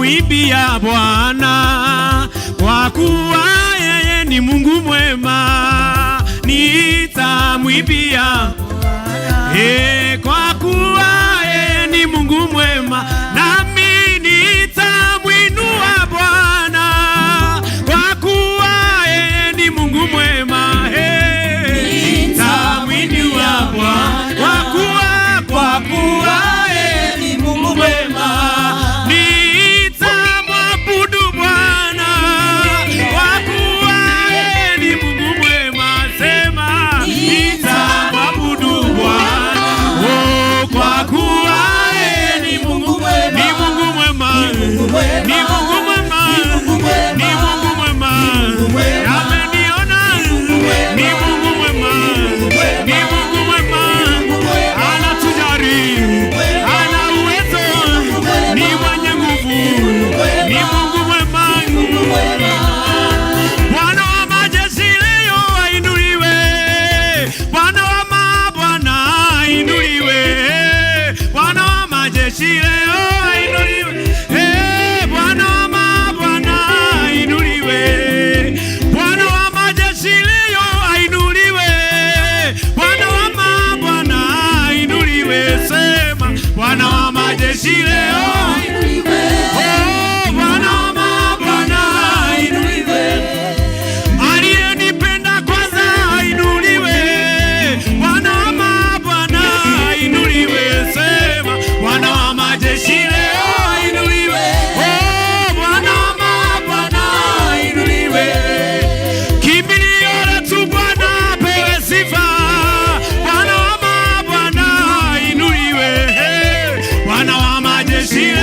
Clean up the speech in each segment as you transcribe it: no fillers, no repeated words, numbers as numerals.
nitamwimbia Bwana, kwa kuwa yeye ni Mungu mwema. Nitamwimbia kwa kuwa yeye ni Mungu mwema, nami nitamwinua Bwana, kwa kuwa yeye ni Mungu mwema. Nitamwinua Bwana, kwa kuwa yeye ni Mungu mwema. Nitamwabudu Bwana, kwa kuwa yeye ni Mungu mwema. Sema nitamwabudu Bwana, kwa kuwa yeye ni Mungu mwema. Ni Mungu mwema, ni Mungu mwema, ni Mungu mwema. Ameniona, ni Mungu mwema, ni Mungu mwema. Anatujali, ana uwezo, ni mwenye nguvu, ni Mungu mwema. Bwana wa majeshi leo ainuliwe, Bwana wa mabwana ainuliwe, Bwana wa majeshi leo ainuliwe, Bwana wa mabwana ainuliwe, Bwana wa majeshi leo ainuliwe, Bwana wa mabwana ainuliwe. Sema Bwana wa majeshi leo ainuliwe, Bwana wa mabwana ainuliwe. Aliyenipenda kwanza ainuliwe, Bwana wa mabwana ainuliwe. Sema Bwana wa majeshi leo ainuliwe, Bwana wa mabwana ainuliwe. Kimbilio letu Bwana apewe sifa, Bwana wa mabwana ainuliwe, Bwana wa majeshi leo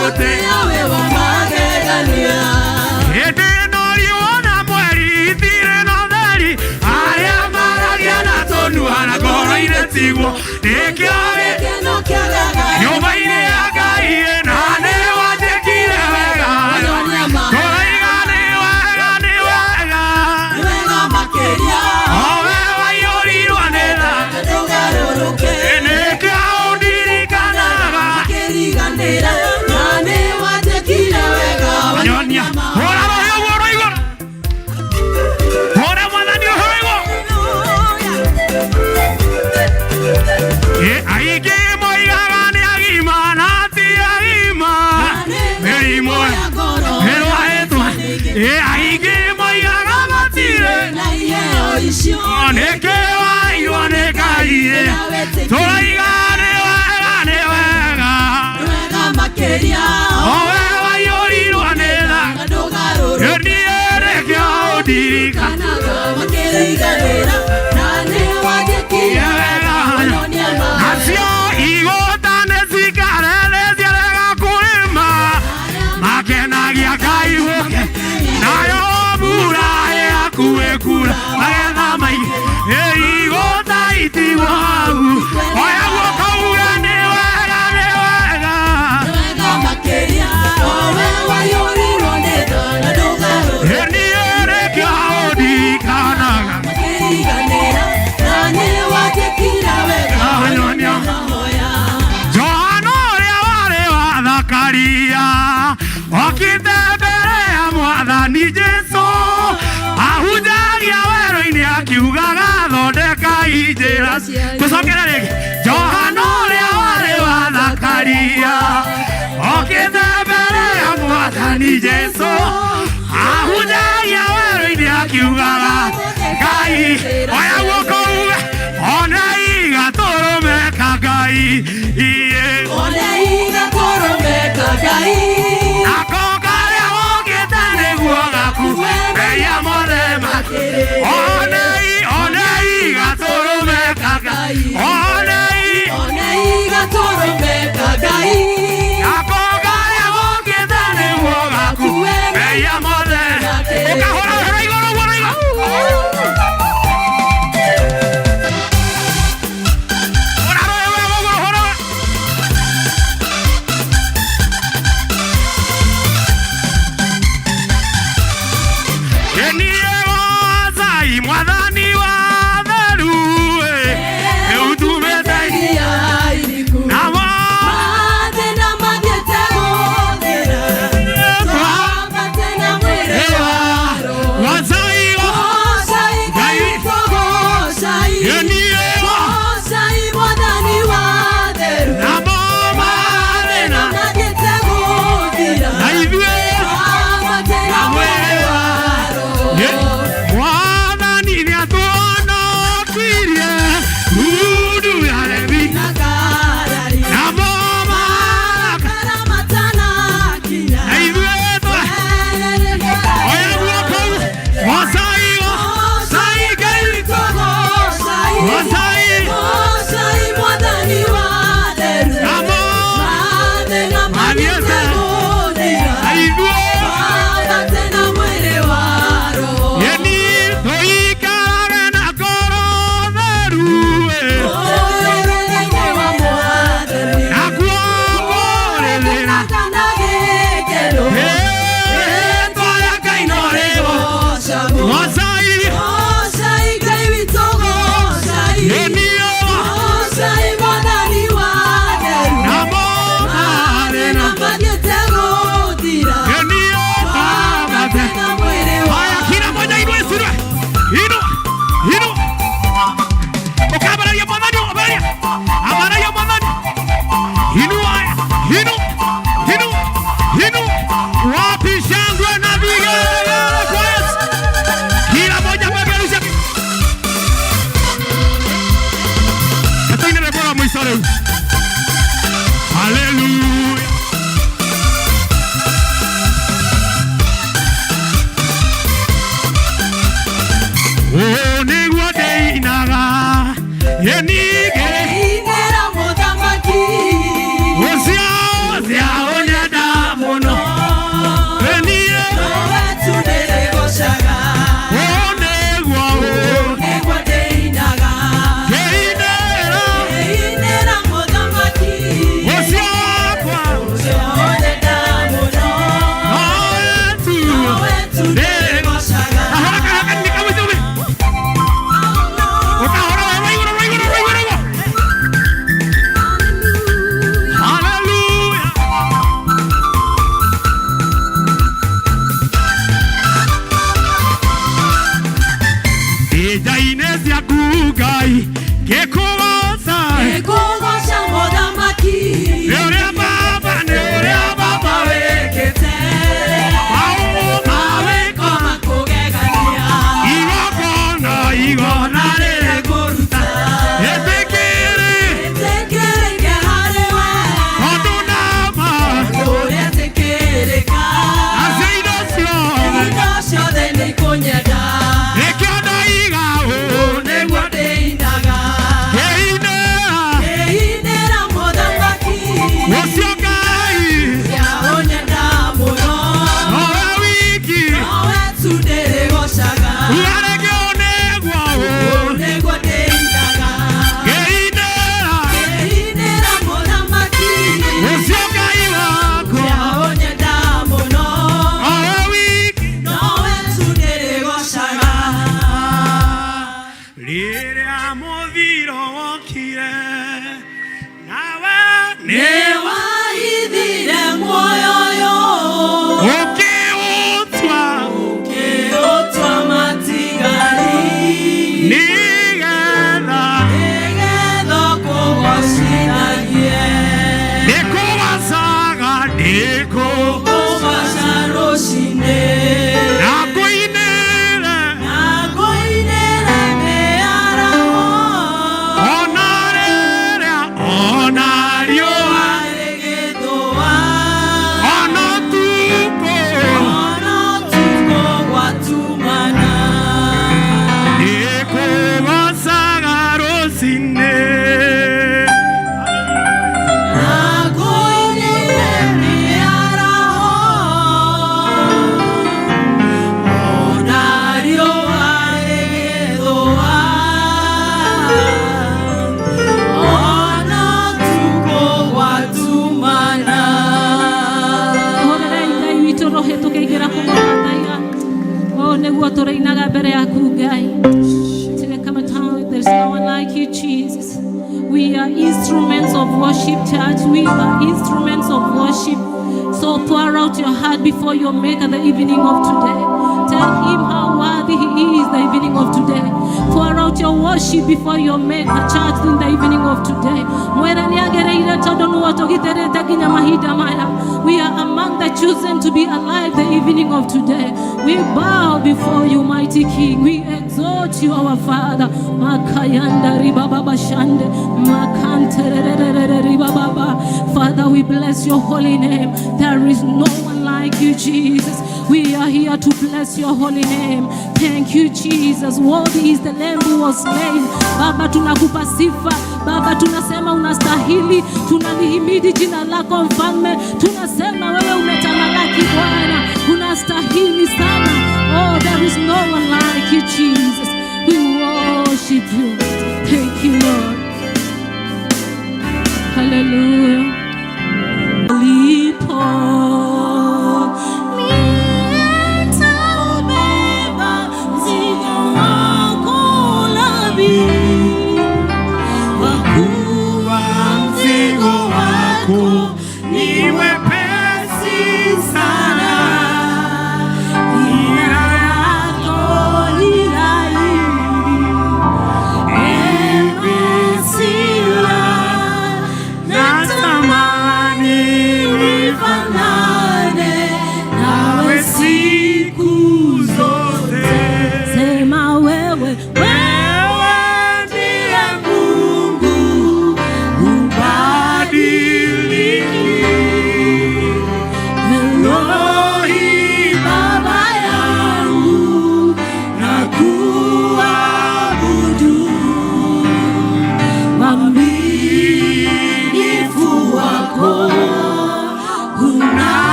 gũtĩa wewa magegania hĩndĩ ĩno riũa na mweri itirĩ na ũtheri arĩa maragia na tũnuana ngoro-inĩ tiguo nĩkĩo gĩkeno kĩagaga nyũmba-inĩ ya Ngai na nĩ wanjĩkire wega tũraiga nĩ wega nĩ wega wega makĩria o we waiyũrirwo nĩ tha ndũgarũrũke nĩkĩo ũndirikanaga kĩriganĩra na nĩ wanjĩkire wega wanyonia hũra roho ũguo igũrũ hũra mwathani ũhoro igũrũ aingĩ moigaga nĩ agima na ti agima mĩrimũ ĩrwaĩtwo aingĩ moigaga matirĩ na iheo icio nĩkĩ waiywo nĩ Ngai tũraiga nĩ wega nĩ wega wega makĩria o we waiyũrirwo nĩ tha ndũgarũrũke niĩ nĩkĩo ũndirikanaga makĩriganĩra na nĩ wanjĩkire wega wanyonia nacio igũta nĩcikarere ciarega kũrĩma makenagia Ngai gũke nayo mbura ĩhakuhĩ kura magetha maingĩ igũta itigwo hau oya guoko uga nĩ wega nĩ wega wega makĩria o we waiyũrirwo nĩ tha na ndũgarũrũke niĩ nĩkĩo ũndirikanaga makĩriganĩra na nĩ wanjĩkire wega wanyonia mahoya Johana ũrĩa warĩ wa Zakaria okĩte mbere ya Mwathani Jesũ ahunjagia werũ-inĩ akiugaga thondekai njĩra tũcokere rĩngĩ Johana ũrĩa warĩ wa Zakaria okĩte mbere ya Mwathani Jesũ ahunjagia werũ-inĩ akiugaga Ngai oya guoko uga onei gatũrũme ka Ngai iye oneiga kũrũmeka Ngai nako karĩa gũkĩte nĩguo gaku meia mothe onei gatũrũme ka Ngai oneiga kũrũmeka Ngai nako karĩa gũkĩte nĩguo gaku meia mothe ũkahũra ũhoro igũrũ ũguo na igũrũ hũra roho wega ũguo hũra niĩ Ngai mwathani wa theru rĩu tumĩte nĩwahithire muoyo ũkĩũtua matigari nĩgetha kũgocithagie nĩkũgacaga nĩkũgaca rũcinĩ na ngũinĩre mĩaraho ona riũa rĩgĩthũa ona ũtukũ gwatumana nĩkũgacaga rũcinĩ nĩguo tũrĩinaga mbere yaku Ngai. There's no one like you, Jesus. We are instruments of worship, church. We are instruments of worship. So pour out your heart before your Maker the evening of today. Tell him how worthy he is the evening of today. Pour out your worship before your Maker, church, in the evening of today. We are among the chosen to be alive the evening of today. We bow before you, mighty King. We exalt you, our Father. Father, we bless your holy name. There is no one like you, Jesus. We are here to bless your holy name. Thank you, Jesus. Worthy is the Lamb who was slain. Baba, tunakupa sifa. Baba, tunasema unastahili. Tunalihimidi jina lako mfalme. Tunasema wewe umetamalaki Bwana. Unastahili sana. Oh, there is no one like you, Jesus. We worship you. Thank you, Lord. Hallelujah.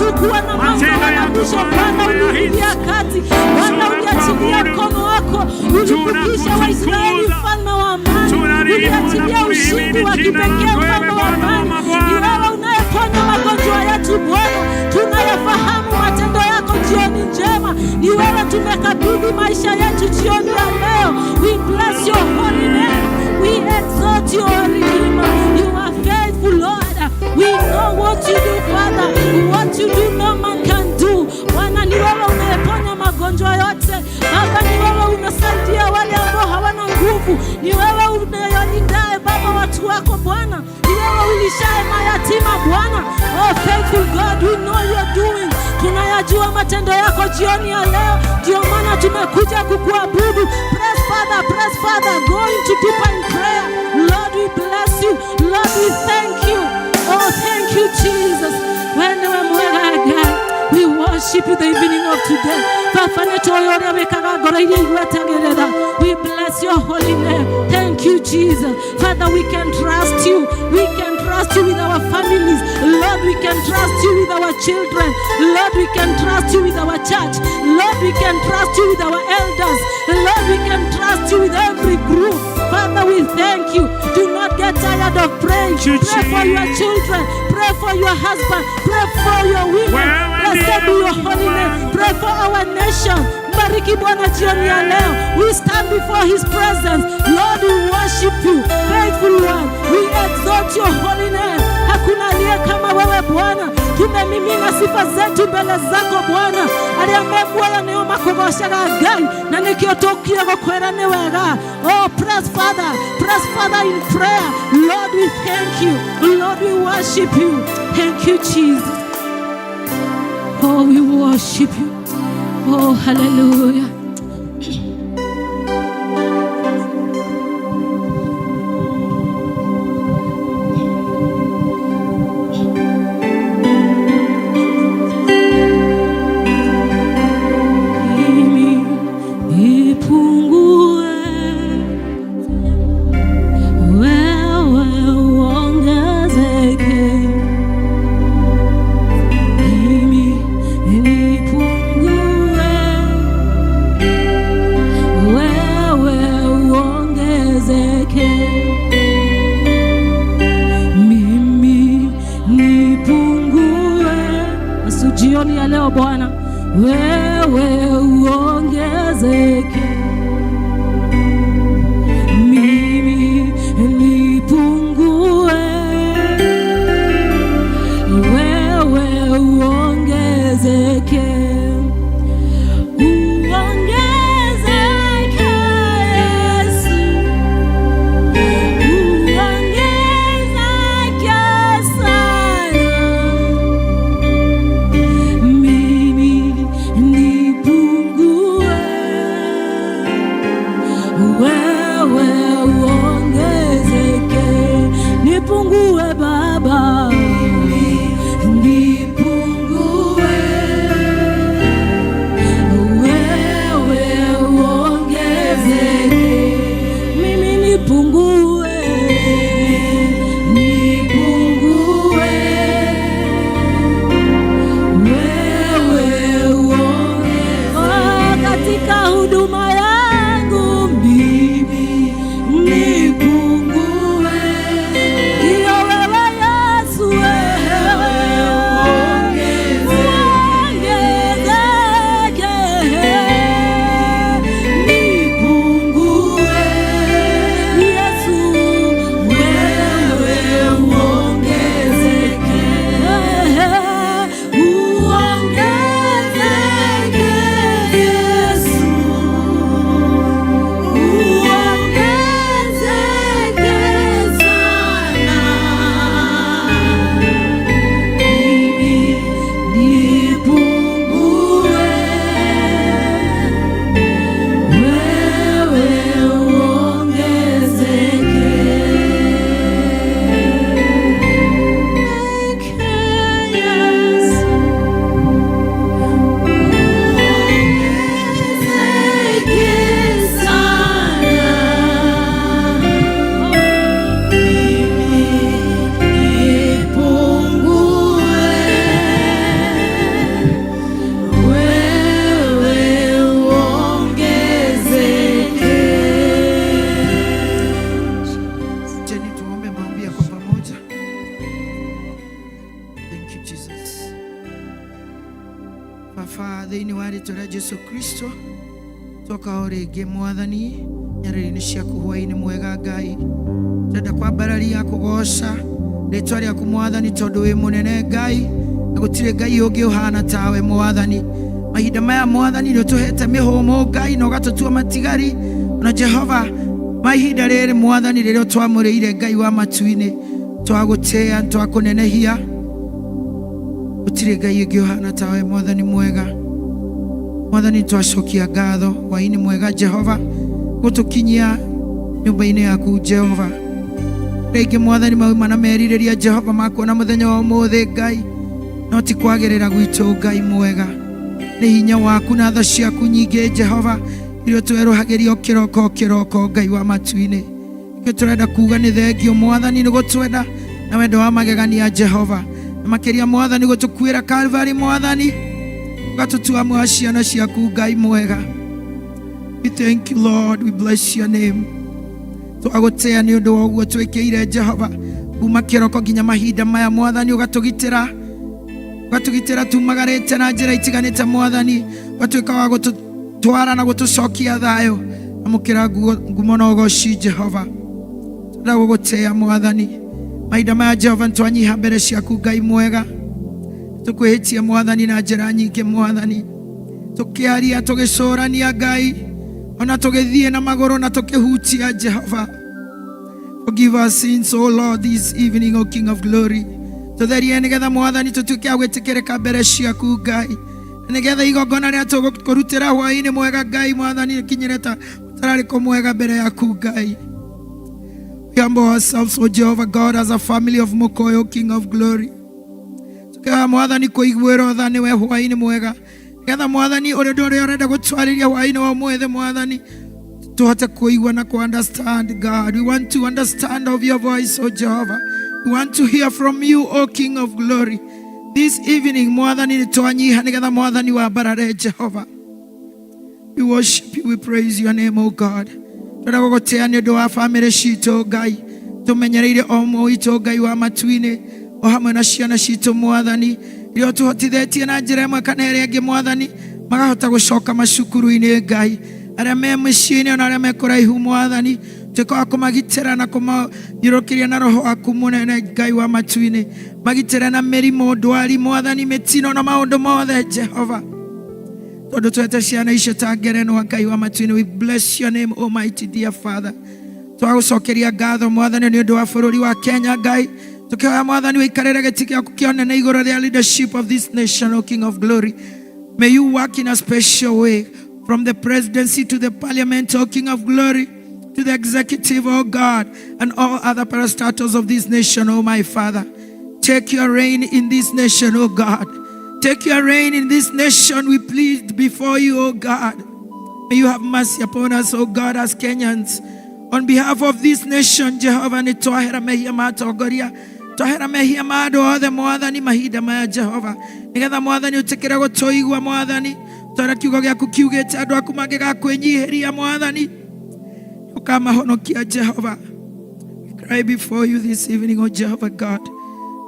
hatukuwa na mwanzo wala mwisho. Bwana uliingilia kati, Bwana uliachilia mkono wako, ulivukisha Waisraeli, mfalme wa amani, uliachilia ushindi wa kipekee, mfalme wa amani. Ni wewe unayeponya magonjwa yetu Bwana, tunayafahamu matendo yako jioni njema. Ni wewe tumekabidhi maisha yetu jioni ya leo. We bless your holy name, we exalt your Redeemer. You are faithful Lord, we know what you do Father, what you do no man can do. Bwana ni wewe unayeponya magonjwa yote Baba, ni wewe unasaidia wale ambao hawana nguvu, ni wewe unayelindae Baba watu wako Bwana, ni wewe ulishaye mayatima Bwana. Oh faithful God, we know you are doing. Tunayajua matendo yako jioni ya leo, ndio maana tumekuja kukuabudu. Press Father, go into deeper in prayer. Lord, we bless you. Lord, we thank you. Oh, thank you, Jesus. We worship you the evening of today. We bless your holy name. Thank you, Jesus. Father, we can trust you. We can trust you with our families. Lord, we can trust you with our children. Lord, we can trust you with our church. Lord, we can trust you with our elders. Lord, we can trust you with every group. Father, we thank you. Do not get tired of praying. Pray for your children. Pray for your husband. Pray for your women. Blessed be your holy name. Pray for our nation. Bariki Bwana jioni ya leo. We stand before his presence. Lord, we worship you. Faithful one, we exalt your holy name. Hakuna aliye kama wewe Bwana. Tumemimina sifa zetu mbele zako Bwana. Aliamekuwa neo makogosha gai na nikiotokia gokwera ni wega. Oh, press Father in prayer. Lord, we thank you. Lord, we worship you. Thank you, Jesus. Oh, we worship you. Oh, hallelujah. Jioni ya leo Bwana, wewe uongezeke, mimi nipungue, wewe uongezeke. Jesus. Baba, thĩinĩ wa rĩĩtwa rĩa Jesu Kristo, twoka o rĩngĩ Mwathani nyarĩrĩ-inĩ ciaku hwaĩ-inĩ mwega Ngai. Tũrenda kwambararia kũgoca rĩĩtwa rĩaku Mwathani tondũ wĩ mũnene Ngai, na gũtirĩ Ngai ũngĩ ũhana tawe Mwathani. Mahinda maya Mwathani nĩ ũtũhete mĩhũmũ Ngai na ũgatũtua matigari. Na Jehova, mahinda rĩrĩ Mwathani rĩrĩa twamũrĩire Ngai wa matu-inĩ, twagũtĩĩa, twakũnenehia. Gũtirĩ Ngai ũngĩ ũhana tawe Mwathani mwega. Mwathani twacokia ngatho hwaĩ-inĩ mwega Jehova gũtũkinyia nyũmba-inĩ yaku Jehova. Rĩngĩ Mwathani mauma na merirĩria Jehova makuona mũthenya wa ũmũthĩ Ngai, no ti kwagĩrĩra gwitũ Ngai mwega. Nĩ hinya waku na tha ciaku nyingĩ Jehova iria twerũhagĩrio kĩroko kĩroko Ngai wa matu-inĩ. Nĩkĩo tũrenda kuga nĩ thengio Mwathani nĩ gũtwenda na wendo wa magegania Jehova. Na makĩria Mwathani gũtũkuĩra Calvary Mwathani, ũgatũtua mwa ciana ciaku Ngai mwega. We thank you Lord, we bless your name. Twagũtĩĩa nĩ ũndũ wa ũguo twĩkĩire Jehova kuma kĩroko nginya mahinda maya Mwathani, ũgatũgitĩra tumagarĩte na njĩra itiganĩte Mwathani, ũgatuĩka wa gũtũtwara na gũtũcokia thayũ. Amũkĩra ngumo na ũgoci Jehova. Tũrenda gũgũtĩĩa Mwathani mahinda maya Jehova, nĩtwanyiha mbere ciaku Ngai mwega. Tũkwĩhĩtie Mwathani na njĩra nyingĩ Mwathani, tũkĩaria tũgĩcũrania Ngai, ona tũgĩthiĩ na magũrũ na tũkĩhutia Jehova. Forgive our sins, O Lord, this evening, O King of glory. Tũtherie nĩgetha Mwathani tũtuĩke a gwĩtĩkĩrĩka mbere ciaku Ngai, nĩgetha igongona rĩa tũgũkũrutĩra hwaĩ-inĩ mwega Ngai Mwathani rĩkinyĩre ta mũtararĩko mwega mbere yaku Ngai. We humble ourselves, O Jehovah God, as a family of Mokoyo, O King of glory. Tũkĩhoya Mwathani kũiguĩrwo tha nĩwe hwaĩ-inĩ mwega, nĩgetha Mwathani ũrĩa ũrenda gũtwarĩria hwaĩ-inĩ wa ũmũthĩ Mwathani tũhote kũigua na kũ-understand God. We want to understand of your voice, O Jehovah. We want to hear from you, O King of glory. This evening Mwathani nĩtwanyiha nĩgetha Mwathani wambarare Jehova. We worship you, we praise your name, O God. Tũrenda gũgũtĩĩa nĩ ũndũ wa family citũ Ngai, tũmenyereire o ũmwe witũ Ngai wa matu-inĩ, o hamwe na ciana citũ Mwathani, iria ũtũhotithĩtie na njĩra ĩmwe kana ĩrĩa ĩngĩ Mwathani, magahota gũcoka macukuru-inĩ Ngai. Arĩa me mĩciĩ-inĩ ona arĩa me kũraihu Mwathani, tuĩka wa kũmagitĩra na kũmathiũrũrũkĩria na roho waku mũnene Ngai wa matu-inĩ. Magitĩre na mĩrimũ, ndwari Mwathani, mĩtino na maũndũ mothe Jehova. Tondũ twete ciana icio ta ngerenwa Ngai wa matu-inĩ. We bless your name, Almighty dear Father. Twagũcokeria ngatho Mwathani nĩ ũndũ wa bũrũri wa Kenya Ngai. Tũkĩhoya Mwathani wĩikarĩre gĩtĩ gĩaku kĩa ũnene igũrũ rĩa leadership of this nation, O King of glory. May you work in a special way from the presidency to the parliament, O King of glory, to the executive, O God, and all other parastatals of this nation, O my Father. Take your reign in this nation, O God. Take your reign in this nation, we plead before you, O God. May you have mercy upon us, O God, as Kenyans. On behalf of this nation, Jehovah, ni twahera mehia matongoria, twahera mehia ma andũ othe Mwathani mahinda maya Jehova, nĩgetha Mwathani ũtĩkĩre gũtũigua Mwathani, tondũ kiugo gĩaku kiugĩte andũ aku mangĩgakwĩnyihĩria Mwathani ũkamahonokia Jehova. We cry before you this evening, O Jehovah God.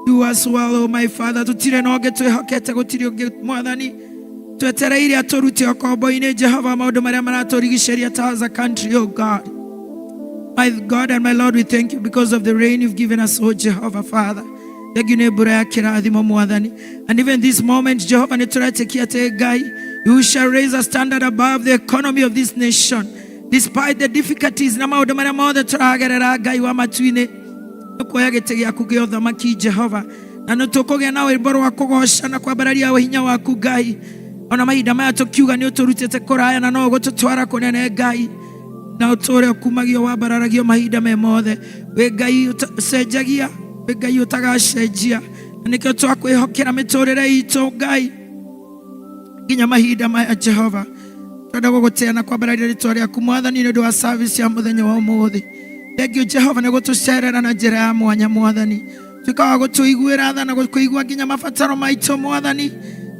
Do us well, O my Father. Tũtirĩ na ũngĩ twĩhokete, gũtirĩ ũngĩ Mwathani twetereire atũrute ũkombo-inĩ Jehova maũndũ marĩa maratũrigicĩria ta as a country, O God. My God and my Lord, we thank you because of the rain you've given us, O Jehovah Father. Thank you, mbura ya kĩrathimo Mwathani. And even this moment, Jehovah, nĩtũretĩkia atĩ Ngai, you shall raise a standard above the economy of this nation. Despite the difficulties na maũndũ marĩa mothe tũragerera Ngai wa matu-inĩ, nĩkuoya gĩtĩ gĩaku gĩa ũthamaki Jehova, na nĩtũkũgĩa na rwĩmbo rwa kũgoca na kwambararia hinya waku Ngai. Ona mahinda maya tũkiuga nĩ ũtũrutĩte kũraya na no ũgũtũtwara kũnene Ngai, na ũtũũre ũkumagio wambararagio mahinda me mothe. Wĩ Ngai ũcenjagia, wĩ Ngai ũtagacenjia, na nĩkĩo twakwĩhokera mĩtũũrĩre itũ Ngai nginya mahinda maya Jehova. Tũrenda gũgũtĩĩa na kwambararia rĩĩtwa rĩaku Mwathani nĩ ũndũ wa service ya mũthenya wa ũmũthĩ. Thengiũ Jehova nĩ gũtũcerera na njĩra ya mwanya Mwathani, tuĩka wa gũtũiguĩra tha na kũigua nginya mabataro maitũ Mwathani.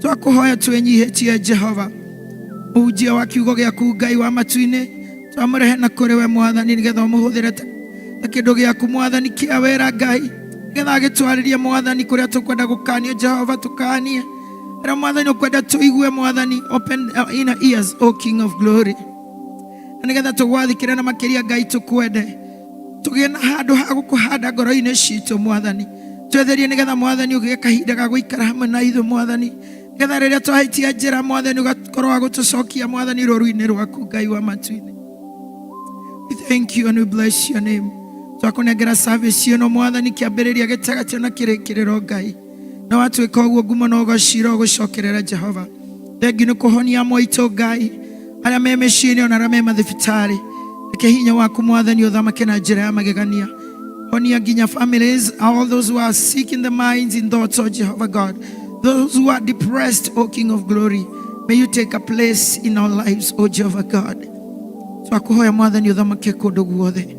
Twakũhoya twĩnyihĩtie Jehova, mũhunjia wa kiugo gĩaku Ngai wa matu-inĩ, twamũrehe na kũrĩ we Mwathani, nĩgetha ũmũhũthĩre ta kĩndũ gĩaku Mwathani kĩa wĩra Ngai, getha agĩtwarĩrie mwathani kũrĩa tũkwenda gũkanio Jehova tũkanie harĩa mwathani ũkwenda tũigue mwathani open our inner ears O King of glory na nĩgetha tũgwathĩkĩre na makĩria Ngai tũkwende tũgĩe na handũ ha gũkũhanda ngoro-inĩ citũ mwathani twetherie nĩgetha mwathani ũgĩe kahinda ga gũikara hamwe na ithuĩ mwathani nĩgetha rĩrĩa twahĩtia njĩra mwathani ũgakorwo wa gũtũcokia mwathani rũru-inĩ rwaku Ngai wa matu-inĩ. We thank you and we bless your name. Twakũnengera service ĩno mwathani kĩambĩrĩria gĩtagatĩ na kĩrĩkĩrĩro Ngai na watuĩka ũguo ngumo na ũgocira ũgũcokerera Jehova. Thengiũ nĩ kũhonia amwe aitũ Ngai arĩa me mĩciĩ-inĩ ona arĩa me mathibitarĩ reke hinya waku mwathani ũthamake na njĩra ya magegania. Honia nginya families, all those who are sick in the minds, in thoughts, oh Jehovah God, those who are depressed, O King of glory, may you take a place in our lives, O Jehovah God. Twakuhoya mwathani ũthamake kũndũ guothe.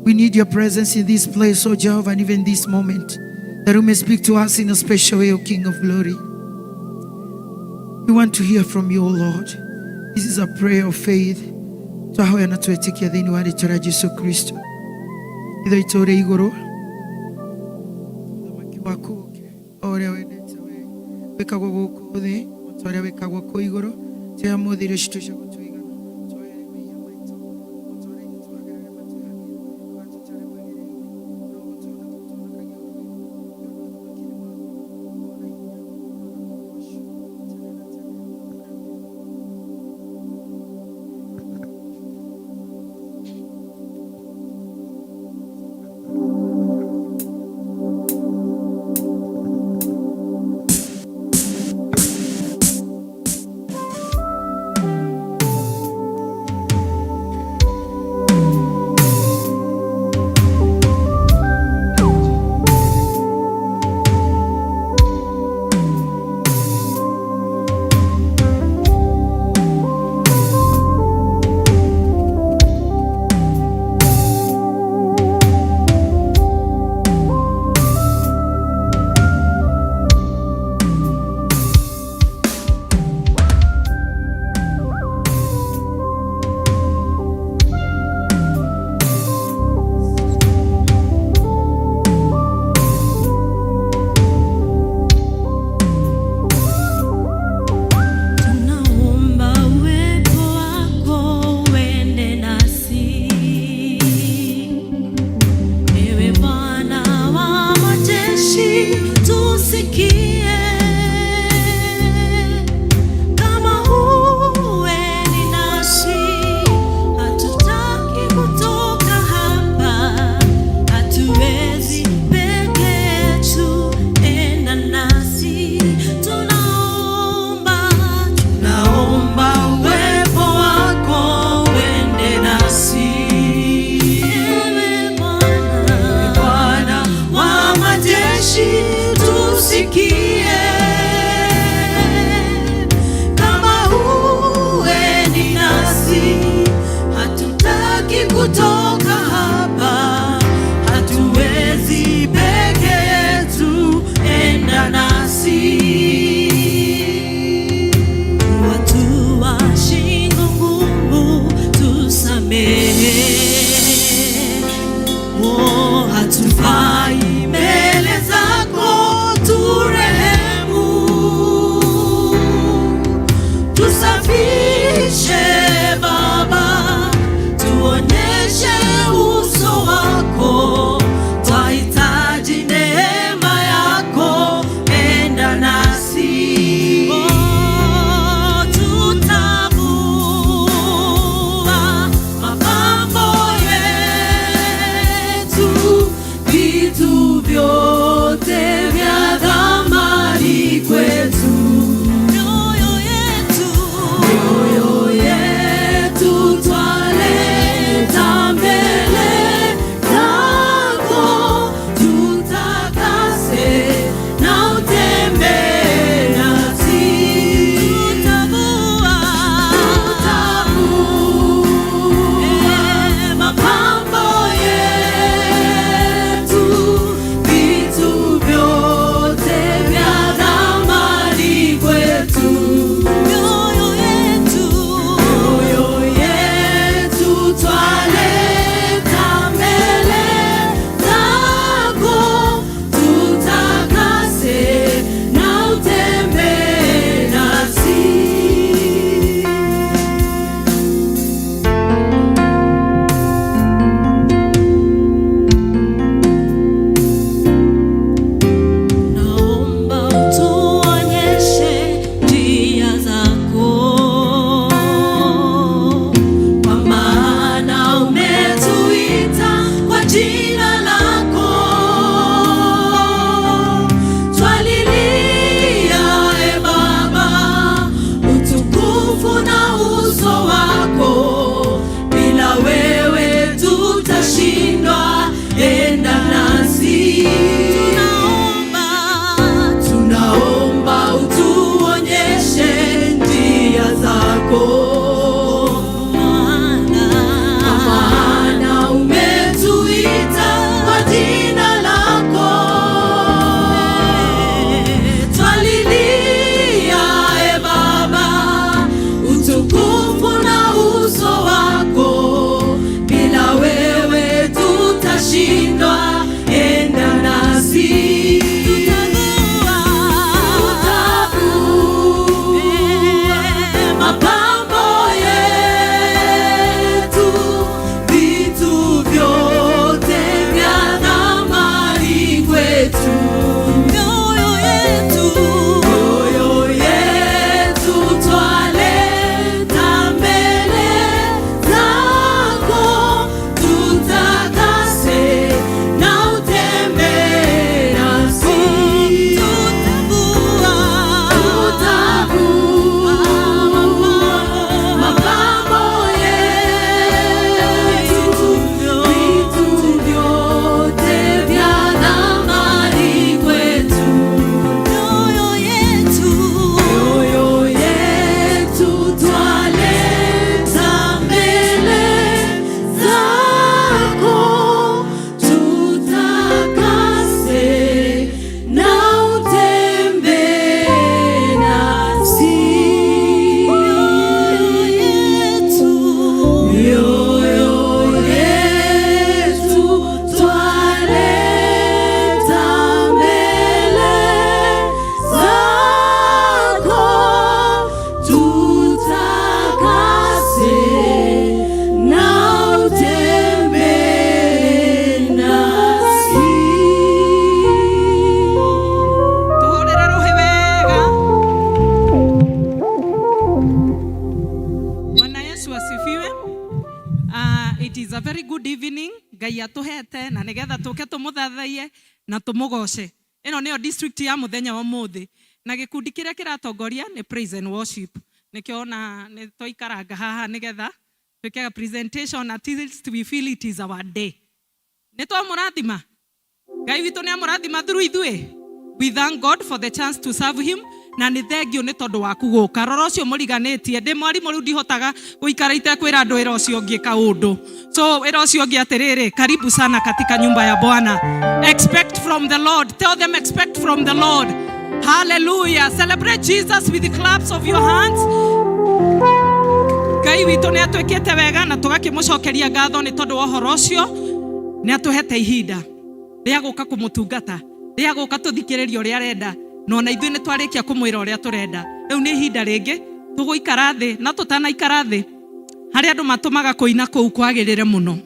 We need your presence in this place, O Jehovah, and even this moment, that you may speak to us in a special way, O King of glory. We want to hear from you, O Lord. This is a prayer of faith. Twahoya na twĩtĩkia thĩinĩ wa rĩĩtwa rĩa Jesũ Kristo. Ithuĩ itũũre igũrũ ũthamaki waku ũũke o ũrĩa wendete we wĩkagwo gũkũ thĩ o ta ũrĩa wĩkagwo kũu igũrũ tĩa mũthĩ irio citũ cia gũtũigana twoere mehia maitũ o ta ũrĩa ithuĩ twagĩrĩire matwĩhagĩre watũtare mwĩrĩ-inĩ no gũtũũra gũtũũrakagia ũrũi nĩ ũndũ ũthamaki nĩ waku ona hinya ona ũgooci tene na tene. very good evening. Ngai atuhete na nigetha tuke tumuthathaie na tumugoce. Ino niyo district ya muthenya wa muthi. Na gikundi kiria kiratongoria ni praise and worship. Nikiona ni toikaranga haha nigetha tuke presentation at least we feel it is our day. Ni twamurathima. Ngai witu ni amurathima through ithuĩ. We thank God for the chance to serve him. Na nĩ thengio nĩ tondũ waku gũka. Rora ũcio mũriganĩtie. Ndĩ mwarimũ rĩu ndihotaga gũikara itekwĩra andũ wĩra ũcio ũngĩ kaũndũ. So wĩra ũcio ũngĩ atĩrĩrĩ, karibu sana katika nyumba ya Bwana. Expect from the Lord. Tell them expect from the Lord. Hallelujah. Celebrate Jesus with the claps of your hands. Ngai witũ nĩ atwĩkĩte wega na tũgakĩmũcokeria ngatho nĩ tondũ wa ũhoro ũcio. Nĩ atũhete ihinda rĩa gũka kũmũtungata. Rĩa gũka tũthikĩrĩrie ũrĩa arenda. No na ithuĩ nĩ twarĩkia kũmwĩra ũrĩa tũrenda. Rĩu nĩ ihinda rĩngĩ tũgũikara thĩ na tũtanaikara thĩ. Harĩ andũ matũmaga kũina kũu kwagĩrĩre mũno.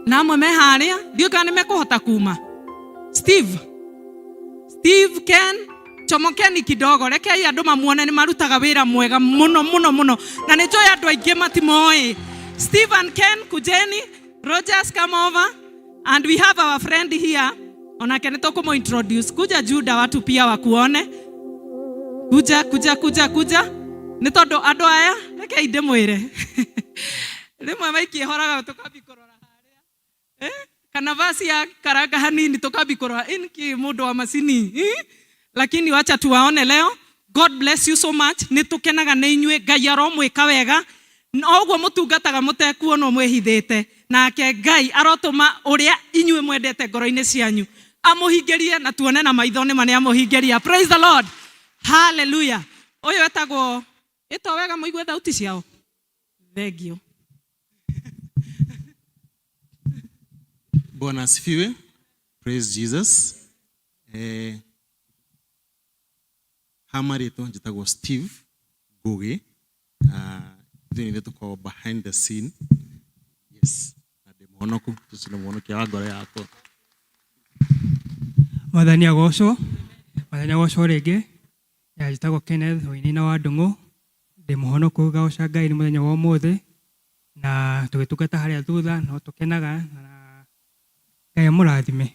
Na amwe me harĩa, ndiũĩ kana nĩ mekũhota kuma. Steve, Ken, chomokeni kidogo. Rekei andũ mamuone nĩ marutaga wĩra mwega mũno mũno mũno. Na nĩ njũĩ andũ aingĩ matimoĩ. Steve and Ken, kujeni. Rogers, come over. And we have our friend here. Onake nĩ tũkũmũ introduce. Kuja Juda watu pia wakuone. Kuja. Nĩ tondũ andũ aya rekei ndĩmwĩre. Rĩmwe maikie horaga tũkambi kũrora harĩa. Kana basi ya karanga hanini tũkambi kũrora inki mũndũ wa macini. Lakini wacha tuwaone leo. God bless you so much. Nĩ tũkenaga nĩ inyuĩ. Ngai aromwĩka wega. Oguo mũtungataga mũtekuona mwĩhithĩte. Nake Ngai arotũma ũrĩa inyuĩ mwendete ngoro-inĩ cianyu. Amuhingerie na tuone na maitho nĩ mane amuhingeria. Praise the Lord. Hallelujah. Oyo etagwo ito wega muigue thauti ciao. Thengio. Bwana asifiwe. Praise Jesus. Hamarito njitagwo Steve Ngugi. Thini ndio tuko behind the scene. Yes. Ade monoku tusino monoki ya ngoro yako. Mwathani agocwo rĩngĩ njĩtagwo Kenneth Wainina wa Ndung'u ndĩ mũhonoku gagoca Ngai nĩ mũthenya wa ũmũthĩ na tũgĩtungata harĩa thutha no tũkenaga na Ngai amũrathime.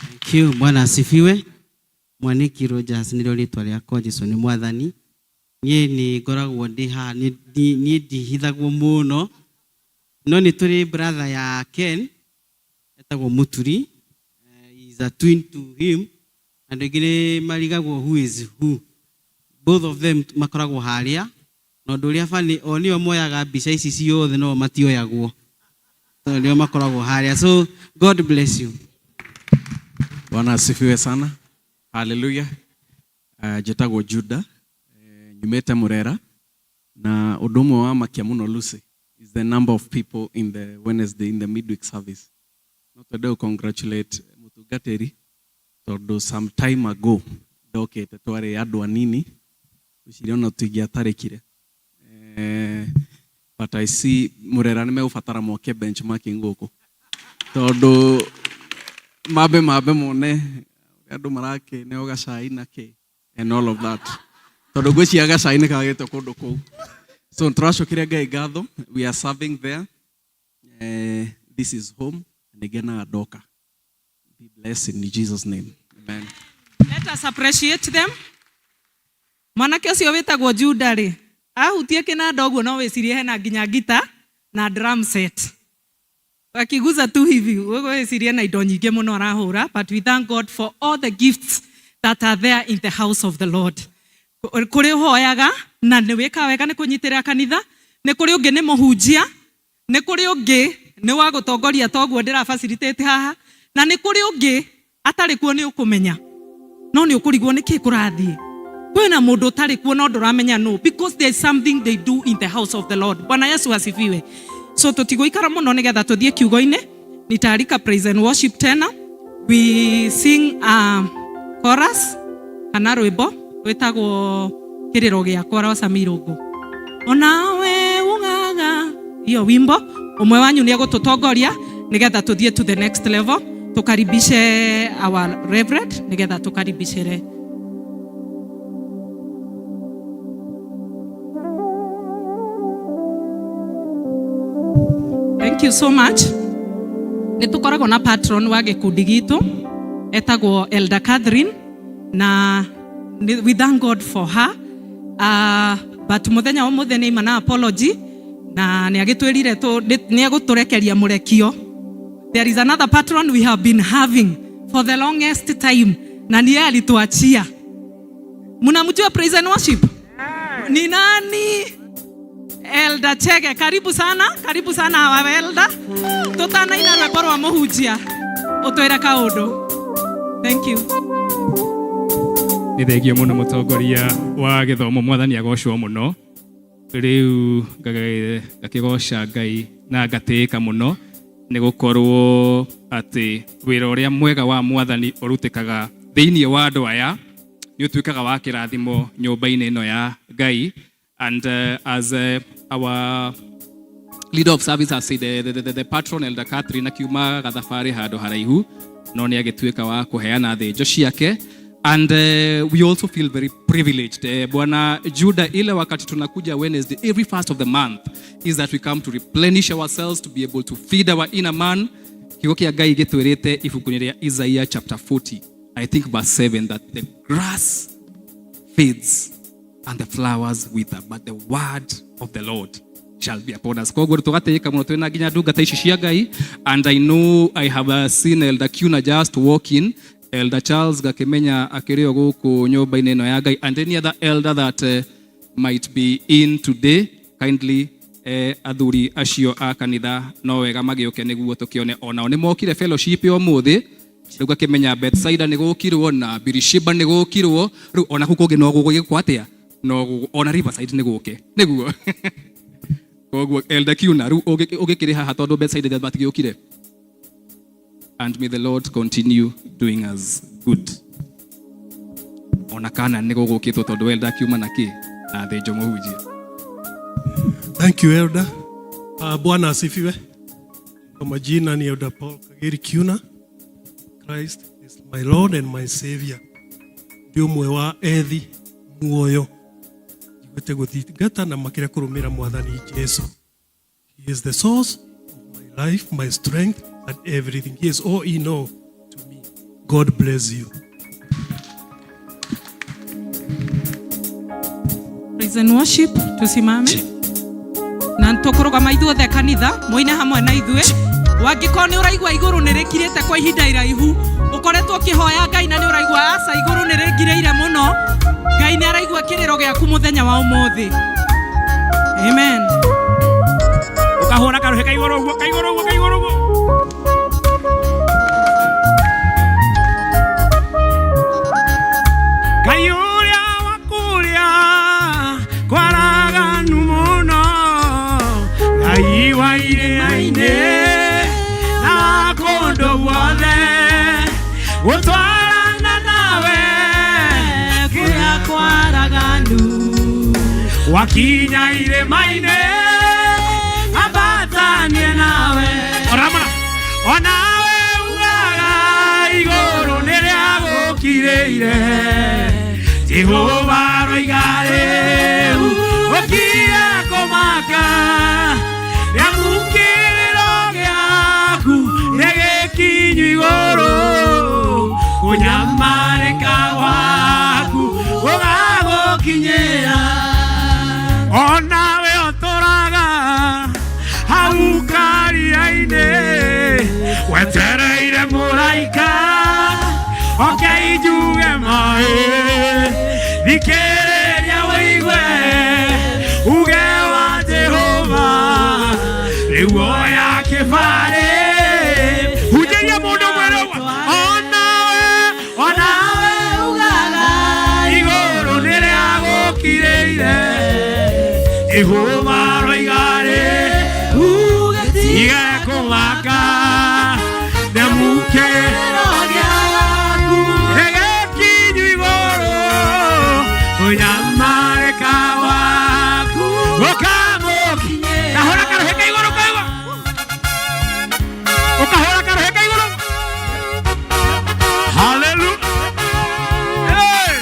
Thank you. Bwana asifiwe. Mwaniki Rogers nĩrĩo rĩtwa rĩakwa, Jesũ nĩ mwathani. Niĩ nĩ ngoragwo ndĩ haha niĩ ndihithagwo mũno no nĩ tũrĩ brother ya Ken etagwo Muturi. Is a twin to him and again marigagwo who is who. Both of them makoragwo harĩa no ndũ ũrĩa bani o nĩo moyaga mbica ici ciothe no matioyagwo so nĩo makoragwo harĩa. So God bless you. Bwana asifiwe sana. Hallelujah. Njĩtagwo Juda. Nyumĩte Murera na ũndũ ũmwe wa makia mũno Lucy is the number of people in the Wednesday in the midweek service. No today congratulate mutungatĩri tondũ some time ago ndokĩte twarĩ andũ anini gwĩciria no tũingĩatarĩkire. But I see Murera nĩ megũbatara moke benchmarking gũkũ tondũ mambe mone andũ marakĩneo gacai na kĩ and all of that tondũ gwĩciria gacai nĩ kagĩte kũndũ kũu. So tũracokeria Ngai ngatho. We are serving there. This is home and again adoka. Be blessed in Jesus name. Amen. Let us appreciate them. Mwanake ũcio wĩtagwo Juda rĩ ahutie kĩnanda ũguo no wĩcirie hena nginya gita na drum set. Akiguza tu hivi wĩcirie na indo nyingĩ mũno arahũra. But we thank God for all the gifts that are there in the house of the Lord. Kũrĩ ũhoyaga na nĩ wĩka wega nĩ kũnyitĩrĩra kanitha. Nĩ kũrĩ ũngĩ nĩ mũhunjia. Nĩ kũrĩ ũngĩ nĩ wa gũtongoria toguo ndĩra facilitate haha. Na nĩ kũrĩ ũngĩ atarĩ kuo nĩ ũkũmenya no nĩ ũkũrigwo nĩ kĩ kũrathiĩ. Kwĩna mũndũ ũtarĩ kuo no ndũramenya no because there is something they do in the house of the Lord. Bwana Yesu asifiwe. So tũtigũikara mũno nĩgetha tũthiĩ kiugo-inĩ. Nitaarika praise and worship tena. We sing chorus kana rwĩmbo wĩtagwo kĩrĩro gĩakwa rwa Samirũngũ. Onawe ungaga hiyo wimbo umwe wanyu nĩ egũtũtongoria nĩgetha tũthiĩ to the next level. Tukaribishe our reverend nĩgetha tukaribishere. Thank you so much. Nĩtũkoragwo na patron wa gĩkundi gitu etagwo Elder Catherine na we thank God for her. But muthenya ũmũthĩ nĩ ima na apology na nĩagĩtwĩrire nĩegũtũrekeria mũrekio. There is another patron we have been having for the longest time na niye alituachia. Mnamjua praise and worship? Ni nani? Elder Chege, karibu sana wa Elder. Tutanaina rwĩmbo rwa mũhunjia ũtwĩre kaũndũ. Thank you. Nĩ thengio mũno mũtongoria wa gĩthomo, mwathani agocwo mũno. Rĩu ngakĩgoca Ngai na ngatĩĩka mũno nĩ gũkorwo atĩ wĩra ũrĩa mwega wa mwathani ũrutĩkaga thĩinĩ wa andũ aya nĩ ũtuĩkaga wa kĩrathimo nyũmba-inĩ ĩno ya Ngai. And as our leader of service has said, the patron Elder Catherine akiuma gathabarĩ handũ haraihu no nĩ agĩtuĩka wa kũheana thĩnjo ciake. And we also feel very privileged. Bwana Judah, ile wakati tunakuja Wednesday, every first of the month, is that we come to replenish ourselves, to be able to feed our inner man. Kiugo kĩa Ngai gĩtwĩrĩte ibuku-inĩ rĩa Isaiah chapter 40, I think verse 7, that the grass fades and the flowers wither, but the word of the Lord shall be upon us. Koguo tugatĩĩka mũno twĩna nginya ndungata ici cia Ngai. And I know I have seen Elder Kuna just walk in. Elder Charles gakimenya akĩrĩo gũkũ nyũmba-inĩ ĩno ya Ngai. And any other elder that might be in today, kindly athuri acio a kanitha no wega magĩũke nĩguo tũkĩone onao nĩ mokire fellowship ũmũthĩ. Rĩu gakĩmenya Bethsaida nĩ gũkirwo na Birishiba nĩ gũkirwo. Rĩu ona kũu kũngĩ no gũgĩkwo atĩa? No ona Riverside nĩ gũke nĩguo. Koguo Elder Kuna rĩu ũgĩkĩrĩ haha tondũ Bethsaida matigĩũkire. And may the Lord continue doing us good. Ona kana nĩ gũgũkĩtwo tondũ Elder Kuma na kĩ na thĩnjo mũhunjia. Thank you, Elder. Bwana asifiwe. Kwa majina ni Elder Paul Kageri Kuna. Christ is my Lord and my Savior. Ndio mwe wa ethi muoyo. Jigwete gũthingata na makĩria kũrũmĩra mwathani Jesu. He is the source of my life, my strength, and everything. He is all in all to me. God bless you. Praise and worship. Tusimame. Na tũkũrũgama ithuothe kanitha, moine hamwe na ithuĩ. Wangĩkorwo nĩ ũraigua igũrũ nĩ rĩkirĩte kwa ihinda iraihu, ũkoretwo ũkĩhoya Ngai na nĩ ũraigua aca igũrũ nĩ rĩkirĩire mũno, Ngai nĩ araigua kĩrĩro gĩaku mũthenya wa ũmũthĩ. Amen. Ũkahũra karũhĩ kaigũrũ ũguo, kaigũrũ ũguo, kaigũrũ ũguo. Ngai ũrĩa wa kũrĩa kwaraganu mũno, Ngai wa irĩma-inĩ na kũndũ guothe, gũtwarana nawe kũrĩa kwaraganu, wakinya irĩma-inĩ ambatanie nawe, onawe ugaga igũrũ nĩ rĩagũkirĩire, Jehova roiga rĩu ũkire kũmaka, rĩamũkĩrĩro gĩaku nĩ gĩkinyu igũrũ, kũnyamarĩka gwaku gũgagũkinyĩra, onawe ũtũraga hau karia-inĩ, wetereire mũraika oke injuge maĩ, thikĩrĩria wĩigue uge wa Jehova, rĩu oya kĩbarĩ hunjĩria mũndũ mwĩrĩ, onawe ugaga igũrũ nĩ rĩagũkirĩire, Jehova roiga rĩu tige kũmaka, rĩamũkĩrĩro gĩaku nĩ gĩkinyu igũrũ, kũnyamarĩka gwaku gũkamũkinyĩra. Kahũra karũhĩ ka igũrũ kaigua, ũkahũra karũhĩ ka igũrũ. Hallelujah. Hey.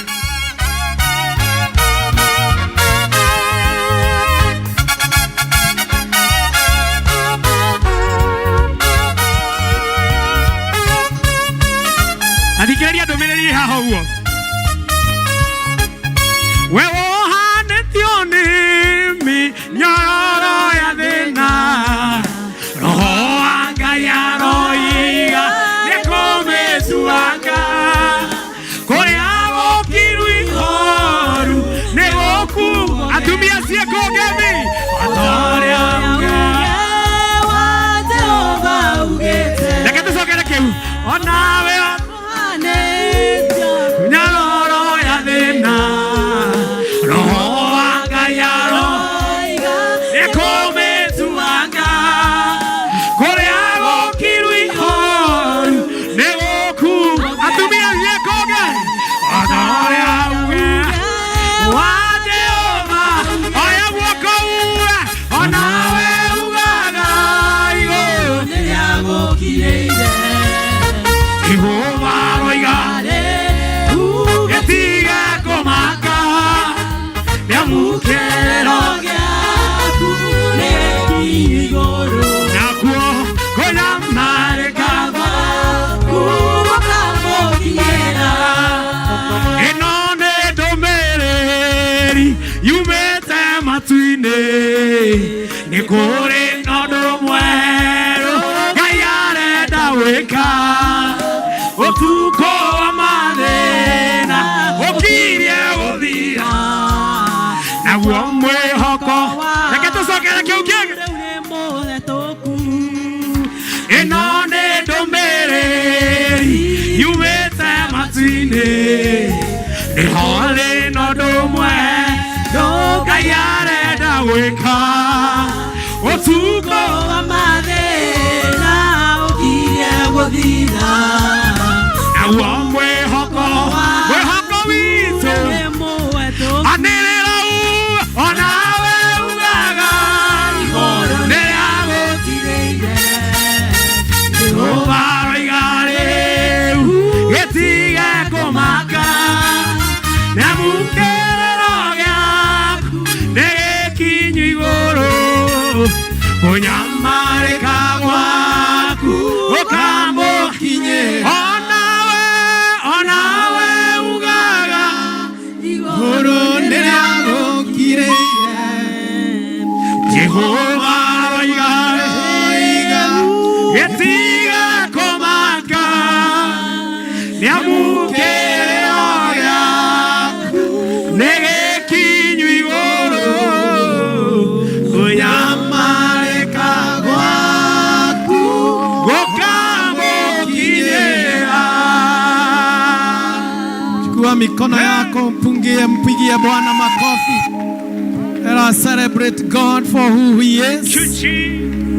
onawe nyaroro ya thĩna roho wa Ngai aroiga nĩkũmĩtuanga kũrĩa gũkiru ihoru nĩgũkuga atumia gĩkonge ona ũrĩa uge wa Jehova oya guoko uwe onawe ugaga igũrũ nĩrĩagũkinyĩire Jehova roiga gĩtige kũmaka nĩamũkĩro gĩaku nĩgĩkinya igũrũ nakuo kũnyamarĩka gwaku gũkamũkinyĩra ĩno nĩ ndũmĩrĩri yumĩte matu-inĩ nĩ kũrĩ na ũndũ mwerũ Ngai arenda gwĩka ũtukũ wa mathĩna ũkirie gũthira naguo mwĩhoko reke tũcokere kĩu kĩngĩ ĩno nĩ ndũmĩrĩri yumĩte matu-inĩ nĩho rĩ na ũndũ mwerũ Ngai arenda gwĩka ũtukũ wa mathĩna ũkirie gũthira naguo mwĩhoko witũ anĩrĩra onawe ugaga igũrũ nĩrĩagũkinyĩire Jehova roiga rĩu gĩtige kũmaka nĩamũkĩrĩro gĩaku nĩgĩkinya igũrũ kũnyamarĩka gwaku gũkamũkinyĩra onawe ugaga igũrũ nĩrĩagũkinyĩire Jehova roiga gĩtige kũmaka nĩamũkĩrĩro gĩaku nĩgĩkinya igũrũ kũnyamarĩka gwaku gũkamũkinyĩra. Chukua mikono yako, mpigie Bwana makofi. Let us celebrate God for who He is.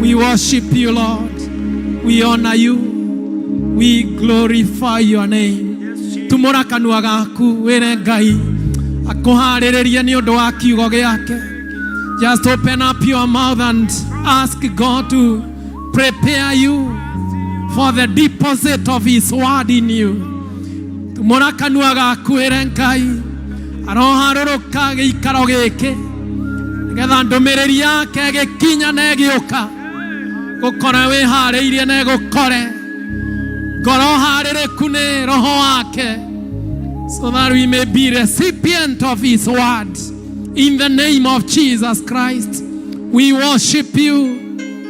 We worship you, Lord. We honor you. We glorify your name. Tumũra kanua gaku wĩre Ngai akũharĩrĩrie nĩ ũndũ wa kiugo gĩake. Just open up your mouth and ask God to prepare you for the deposit of His word in you. Tumũra kanua gaku wĩre Ngai aroharũrũka gĩikaro gĩkĩ nĩgetha ndũmĩrĩri yake ĩgĩkinya na ĩgĩũka gũkora wĩharĩirie na ĩgũkore ngoro harĩrĩku nĩ roho wake, so that we may be recipient of His word. In the name of Jesus Christ, we worship you.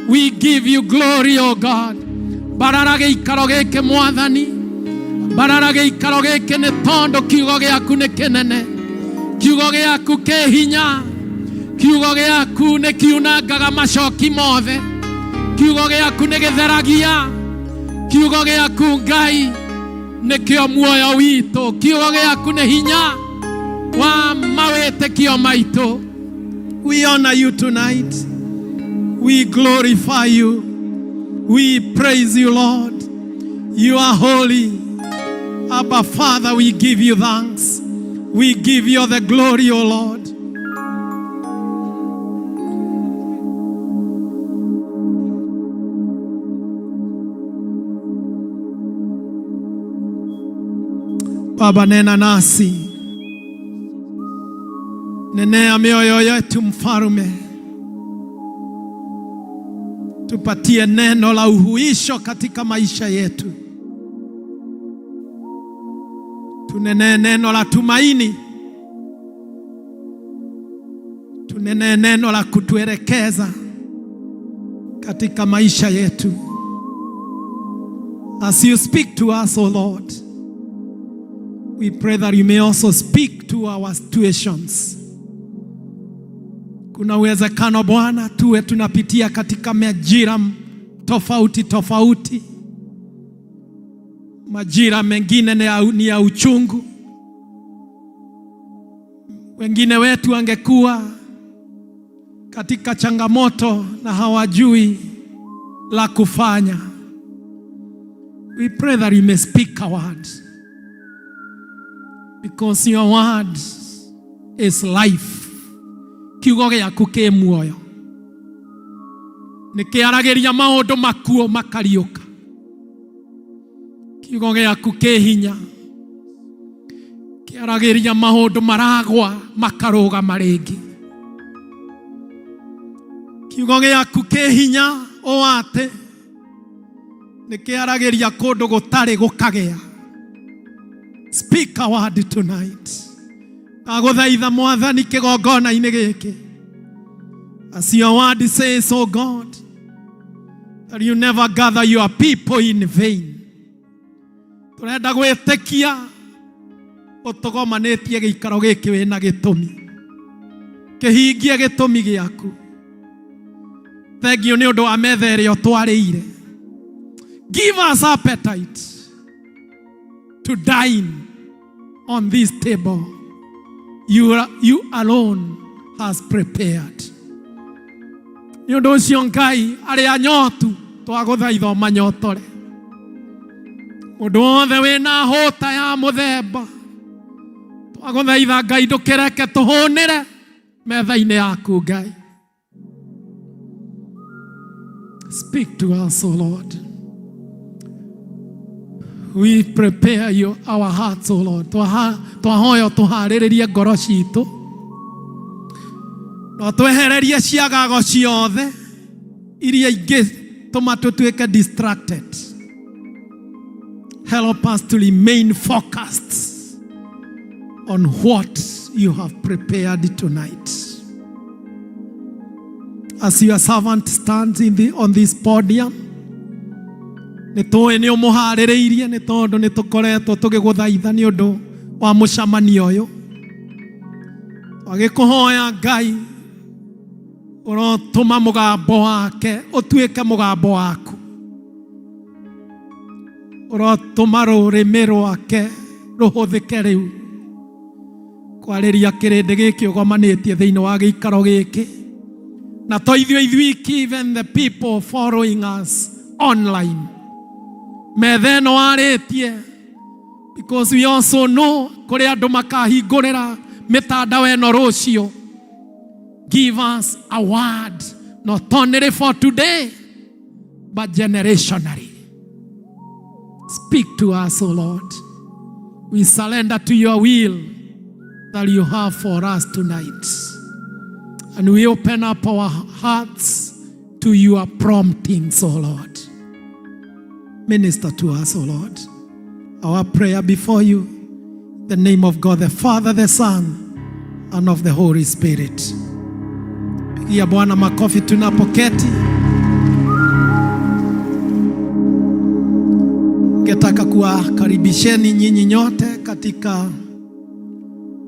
We give you glory, O God. Barara gĩikaro gĩkĩ Mwathani, barara gĩikaro gĩkĩ nĩ tondũ kiugo gĩaku nĩ kĩnene, kiugo gĩaku kĩ hinya, kiugo gĩaku nĩ kiunangaga macoki mothe, kiugo gĩaku nĩ gĩtheragia, kiugo gĩaku Ngai nĩkĩo muoyo witũ, kiugo gĩaku nĩ hinya wa mawĩtĩkio maitũ. We honor you tonight. We glorify you. We praise you, Lord. You are holy. Abba Father, we give you thanks. We give you the glory, O Lord. Baba, nena nasi, nenea mioyo yetu Mfalme, tupatie neno la uhuisho katika maisha yetu, tunene neno la tumaini, tunene neno la kutuelekeza katika maisha yetu. As you speak to us, O Lord, we pray that you may also speak to our situations. Kuna uwezekano Bwana tuwe tunapitia katika majira tofauti tofauti, Majira mengine ni ya uchungu. Wengine wetu wangekuwa katika changamoto na hawajui la kufanya. We pray that you may speak a word, because your word is life. Kiugo gĩaku kĩ muoyo, nĩkĩaragĩria maũndũ makuo makariũka. Kiugo gĩaku kĩ hinya, kĩaragĩria maũndũ maragwa makarũgama rĩngĩ. Kiugo gĩaku kĩ hinya o atĩ nĩkĩaragĩria kũndũ gũtarĩ gũkagĩa. Speak a word tonight. Agũthaitha Mwathani kĩgongona-inĩ gĩkĩ, as your word says, oh God, that you never gather your people in vain. Tũrenda gwĩtĩkia ũtũgomanĩtie gĩikaro gĩkĩ wĩna gĩtũmi. Kĩhingie gĩtũmi gĩaku. Thengio nĩ ũndũ wa metha ĩrĩa ũtwarĩire. Give us appetite to dine on this table you alone has prepared. Nĩ ũndũ ũcio Ngai, arĩa nyotu twagũthaitha ũmanyotore. Mũndũ wothe wĩna hũta ya mũthemba, twagũthaitha Ngai ndũkĩreke tũhũnĩre metha-inĩ yaku Ngai. Speak to us, O Lord. We prepare our hearts, O Lord. Twahoya tũharĩrĩrie ngoro citũ, na twehererie ciagago ciothe iria ingĩtũma tũtuĩke distracted. Help us to remain focused on what you have prepared tonight. As your servant stands on this podium, nĩtũĩ nĩ ũmũharĩrĩirie, nĩ tondũ nĩtũkoretwo tũgĩgũthaitha nĩ ũndũ wa mũcemanio ũyũ. Twagĩkũhoya Ngai, ũrotũma mũgambo wake ũtuĩke mũgambo waku. Ũrotũma rũrĩmĩ rwake rũhũthĩke rĩu kwarĩria kĩrĩndĩ gĩkĩ ũgomanĩtie thĩinĩ wa gĩikaro gĩkĩ. Na to ithuĩ even the people following us online, metha ĩno warĩtie, because we also know kũrĩ andũ makahingũrĩra mĩtandao ĩno rũciũ. Give us a word not only for today but generationally. Speak to us, O Lord. We surrender to your will that you have for us tonight. And we open up our hearts to your promptings, O Lord. Minister to us, O Lord. Our prayer before you, in the name of God, the Father, the Son, and of the Holy Spirit. Pigia Bwana makofi tunapoketi. Ningetaka kuwakaribisheni nyinyi nyote katika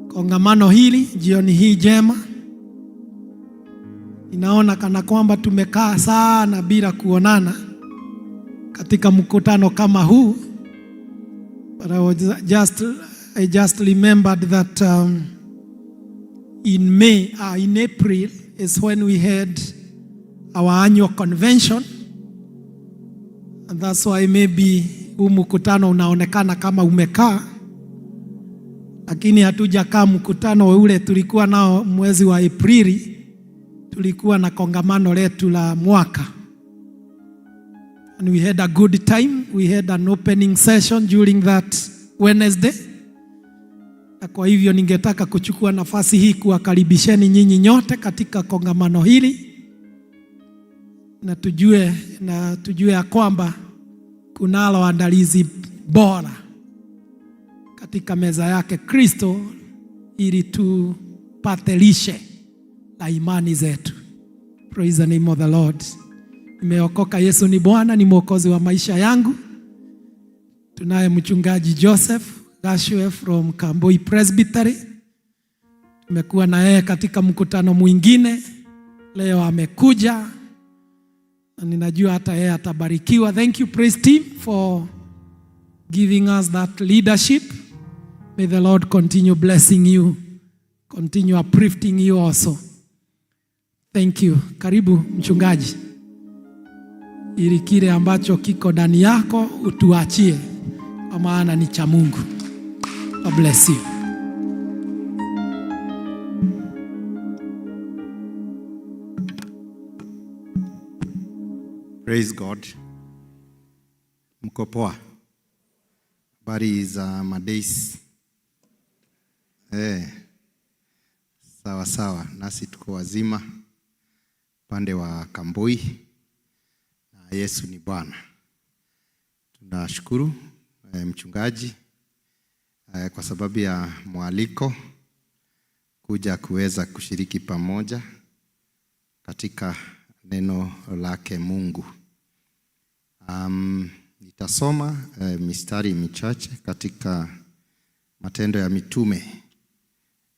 kongamano hili jioni hii njema. Ninaona kana kwamba tumekaa sana bila kuonana katika mkutano kama huu. But I just remembered that in April is when we had our annual convention, and that's why maybe huu mkutano unaonekana kama umekaa, lakini hatujakaa mkutano ule tulikuwa nao mwezi wa Aprili. Tulikuwa na kongamano letu la mwaka, and we had a good time. We had an opening session during that Wednesday. Na kwa hivyo ningetaka kuchukua nafasi hii kuwakaribisheni nyinyi nyote katika kongamano hili, na tujue ya kwamba kunalo andalizi bora katika meza yake Kristo ili tupate lishe la imani zetu. Praise the name of the Lord. Nimeokoka, Yesu ni Bwana, ni mwokozi wa maisha yangu. Tunaye mchungaji Joseph Gashwe from Kamboi Presbytery. Tumekuwa na yeye katika mkutano mwingine. Leo amekuja na ninajua hata yeye atabarikiwa. Thank you praise team for giving us that leadership. May the Lord continue blessing you, continue uplifting you also. Thank you. Karibu mchungaji, ili kile ambacho kiko ndani yako utuachie, kwa maana ni cha Mungu. God bless you. Praise God. Mko poa? Habari za madays? Sawa sawa, nasi tuko wazima pande wa Kamboi, na Yesu ni Bwana. Tunashukuru mchungaji kwa sababu ya mwaliko kuja kuweza kushiriki pamoja katika neno lake Mungu. Nitasoma mistari michache katika Matendo ya Mitume,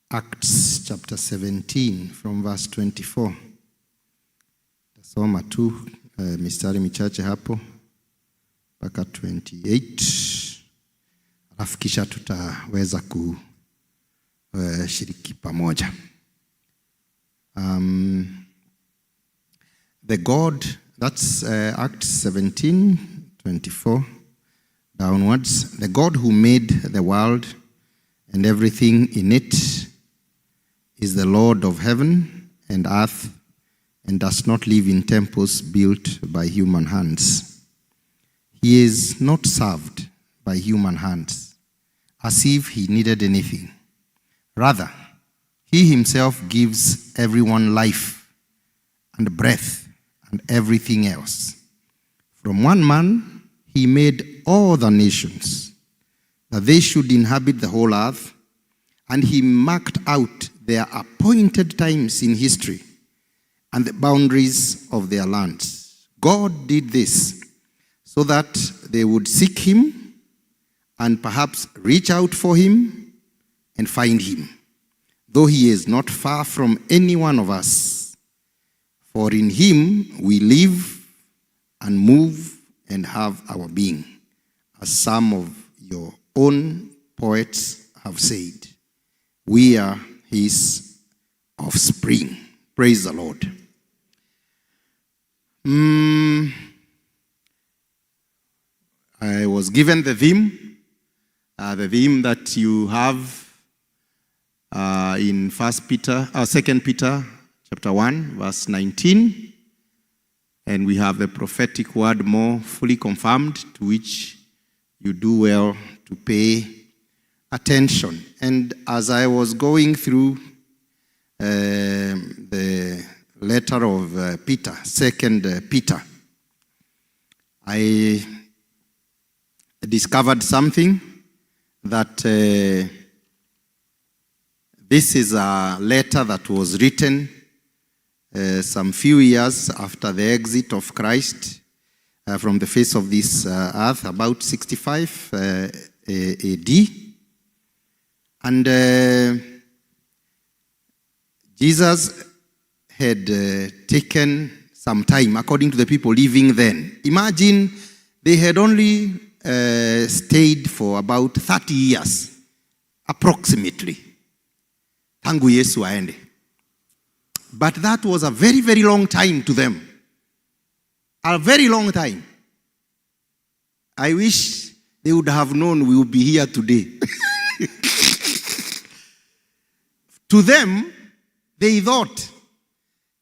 Acts chapter 17 from verse 24. Nitasoma tu mistari michache hapo mpaka 28. Alafu kisha tutaweza kushiriki pamoja. The God, that's Acts 17:24 downwards. The God who made the world and everything in it is the Lord of heaven and earth, and does not live in temples built by human hands. He is not served by human hands, as if he needed anything. Rather, he himself gives everyone life and breath and everything else. From one man he made all the nations, that they should inhabit the whole earth, and he marked out their appointed times in history and the boundaries of their lands. God did this so that they would seek him and perhaps reach out for him and find him, though he is not far from any one of us. For in him we live and move and have our being, as some of your own poets have said. We are his offspring. Praise the Lord. I was given the theme that you have in 2 Peter chapter 1, verse 19. And we have the prophetic word more fully confirmed, to which you do well to pay attention. And as I was going through the letter of Peter, 2 Peter, I discovered something, that this is a letter that was written some few years after the exit of Christ from the face of this earth, about 65 AD. And Jesus had taken some time, according to the people living then. Imagine they had only stayed for about 30 years, approximately. Tangu Yesu aende. But that was a very, very long time to them. A very long time. I wish they would have known we would be here today. To them, they thought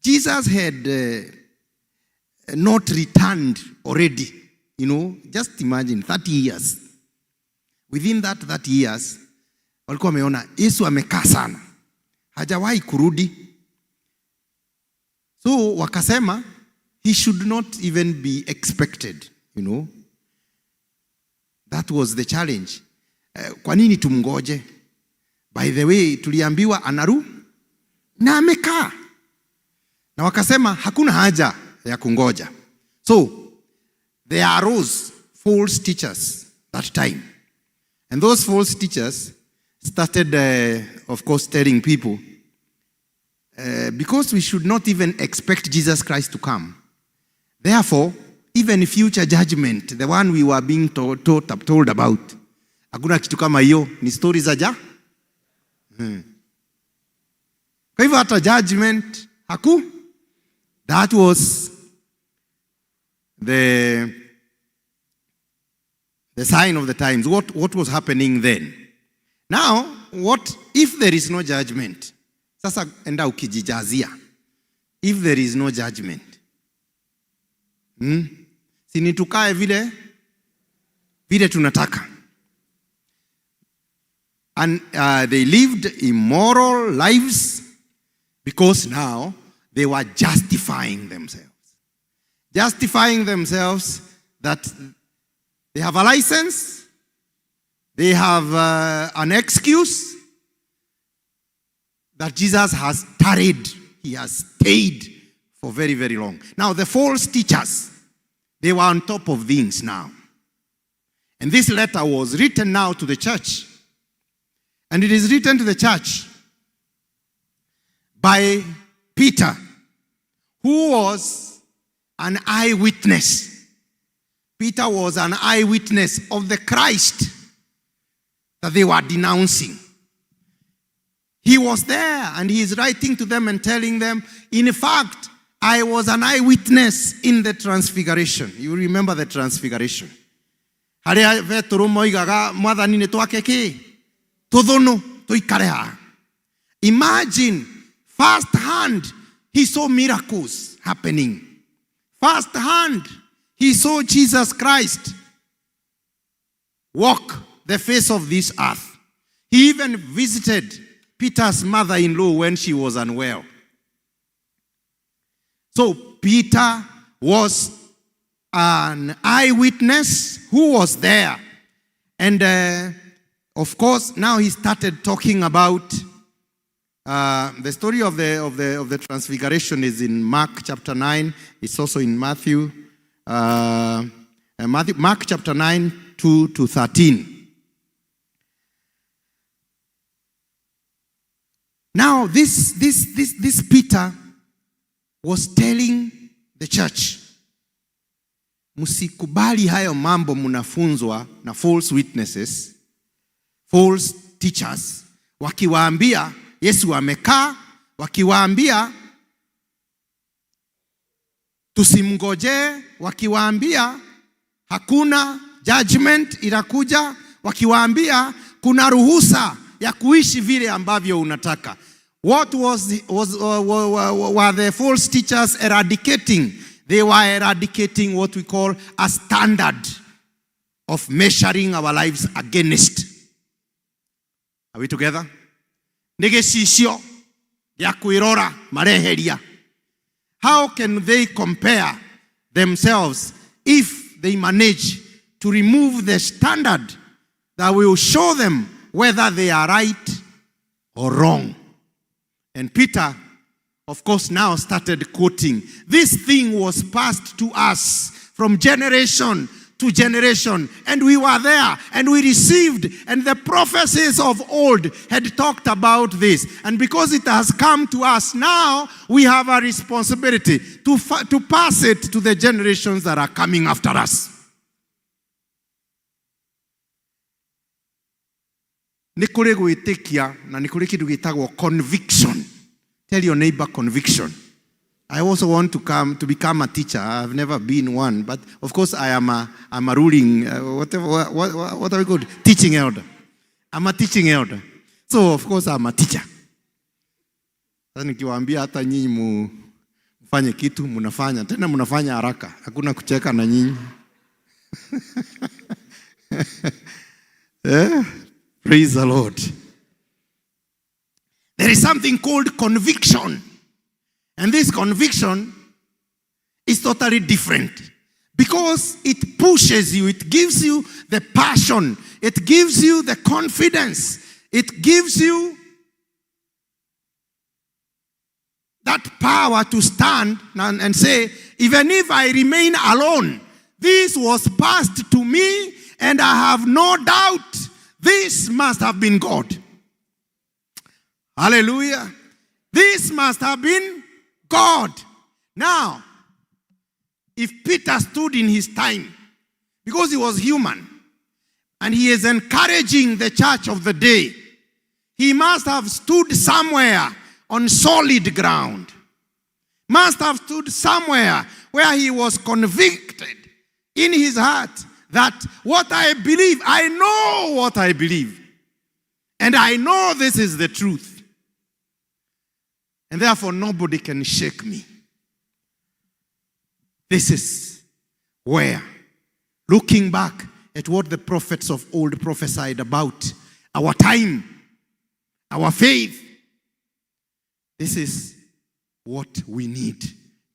Jesus had not returned already. You know, just imagine 30 years. Within that 30 years, walikuwa wameona Yesu amekaa sana, hajawahi kurudi. So wakasema he should not even be expected, you know. That was the challenge. Kwa nini tumngoje? By the way, tuliambiwa anaru na amekaa. Na wakasema hakuna haja ya kungoja. So there arose false teachers that time. And those false teachers started, of course, telling people, because we should not even expect Jesus Christ to come. Therefore, even future judgment, the one we were being told about. Hakuna kitu kama hiyo, ni story za Kwa hivyo hata judgment that was the sign of the times. What was happening then? Now, what if there is no judgment? Sasa enda ukijijazia. If there is no judgment. Sini tukae vile tunataka. And they lived immoral lives because now they were justifying themselves. Justifying themselves that they have a license, they have an excuse that Jesus has tarried, he has stayed for very, very long. Now the false teachers, they were on top of things now. And this letter was written now to the church. And it is written to the church by Peter, who was an eyewitness. Peter was an eyewitness of the Christ that they were denouncing. He was there and he is writing to them and telling them, in fact, I was an eyewitness in the transfiguration. You remember the transfiguration. Harĩa Petero moigaga mwathani nĩ twake kĩ? Tũthũnũ tũikare haha. Imagine, first hand, he saw miracles happening. First hand, he saw Jesus Christ walk the face of this earth. He even visited Peter's mother-in-law when she was unwell. So Peter was an eyewitness who was there. And of course, now he started talking about the story of the transfiguration is in Mark chapter 9. It's also in Matthew. Mark chapter 9, 2 to 13. Now, this Peter was telling the church, msikubali hayo mambo mnafunzwa na false witnesses, false teachers, wakiwaambia Yesu amekaa, wakiwaambia tusimngojee, wakiwaambia hakuna judgment itakuja, wakiwaambia kuna ruhusa ya kuishi vile ambavyo unataka. What were the false teachers eradicating? They were eradicating what we call a standard of measuring our lives against. Are we together? Negesisio ya kuirora mareheria. How can they compare themselves if they manage to remove the standard that will show them whether they are right or wrong? And Peter, of course, now started quoting. This thing was passed to us from generation to generation, and we were there, and we received, and the prophecies of old had talked about this. And because it has come to us now, we have a responsibility to pass it to the generations that are coming after us. Nĩ kũrĩ gwĩtĩkia na nĩ kũrĩ kĩndũ gĩtagwo conviction. Tell your neighbor conviction. I also want to become a teacher. I've never been one, but of course I'm a ruling what are we called? Teaching elder. I'm a teaching elder. So of course I'm a teacher. Sasa nikiwaambia hata nyinyi mfanye kitu mnafanya, tena mnafanya haraka. Hakuna kucheka na nyinyi. Praise the Lord. There is something called conviction. And this conviction is totally different. Because it pushes you, it gives you the passion, it gives you the confidence, it gives you that power to stand and say, even if I remain alone, this was passed to me and I have no doubt this must have been God. Hallelujah. This must have been God. Now, if Peter stood in his time, because he was human, and he is encouraging the church of the day, he must have stood somewhere on solid ground. Must have stood somewhere where he was convicted in his heart that what I believe, I know what I believe. And I know this is the truth. And therefore nobody can shake me. This is where, looking back at what the prophets of old prophesied about our time, our faith, this is what we need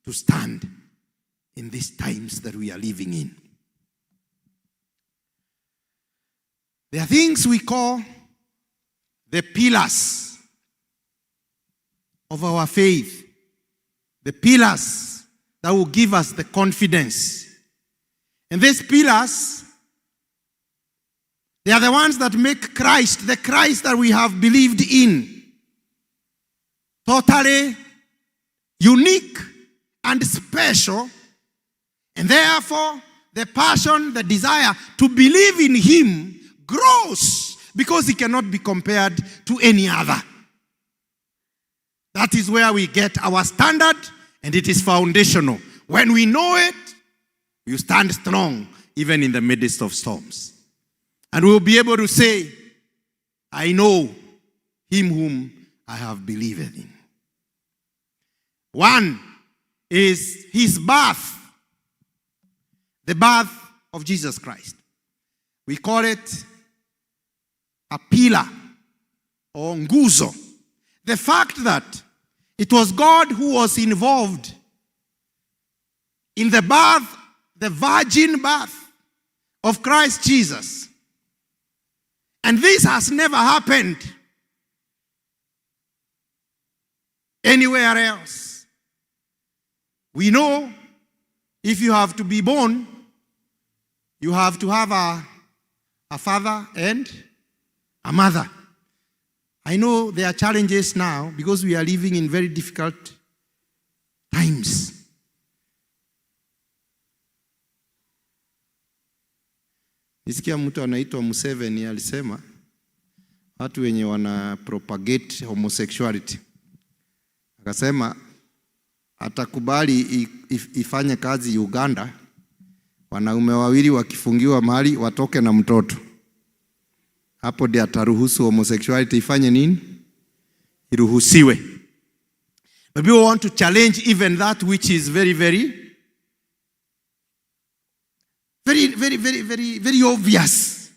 to stand in these times that we are living in. There are things we call the pillars of our faith, the pillars that will give us the confidence. And these pillars, they are the ones that make Christ, the Christ that we have believed in, totally unique and special. And therefore, the passion, the desire to believe in him grows because he cannot be compared to any other. That is where we get our standard, and it is foundational. When we know it, you stand strong even in the midst of storms. And we'll be able to say, I know him whom I have believed in. One is his birth, the birth of Jesus Christ. We call it a pillar or nguzo. The fact that it was God who was involved in the birth, the virgin birth of Christ Jesus. And this has never happened anywhere else. We know if you have to be born, you have to have a father and a mother. I know there are challenges now because we are living in very difficult times. Nisikia mtu anaitwa Museveni alisema watu wenye wana propagate homosexuality. Akasema atakubali ifanye kazi Uganda, wanaume wawili wakifungiwa mahali watoke na mtoto. Hapo ndio ataruhusu homosexuality ifanye nini? Iruhusiwe. But we want to challenge even that which is very obvious.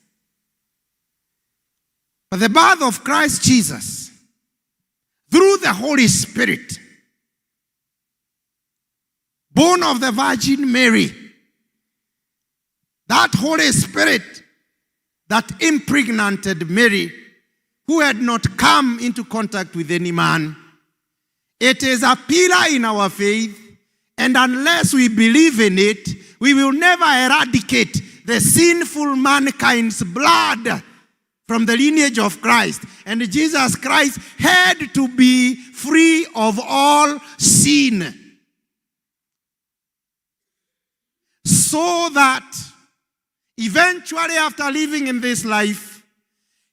But the birth of Christ Jesus through the Holy Spirit, born of the Virgin Mary, that Holy Spirit that impregnated Mary, who had not come into contact with any man, it is a pillar in our faith, and unless we believe in it, we will never eradicate the sinful mankind's blood from the lineage of Christ. And Jesus Christ had to be free of all sin, so that eventually, after living in this life,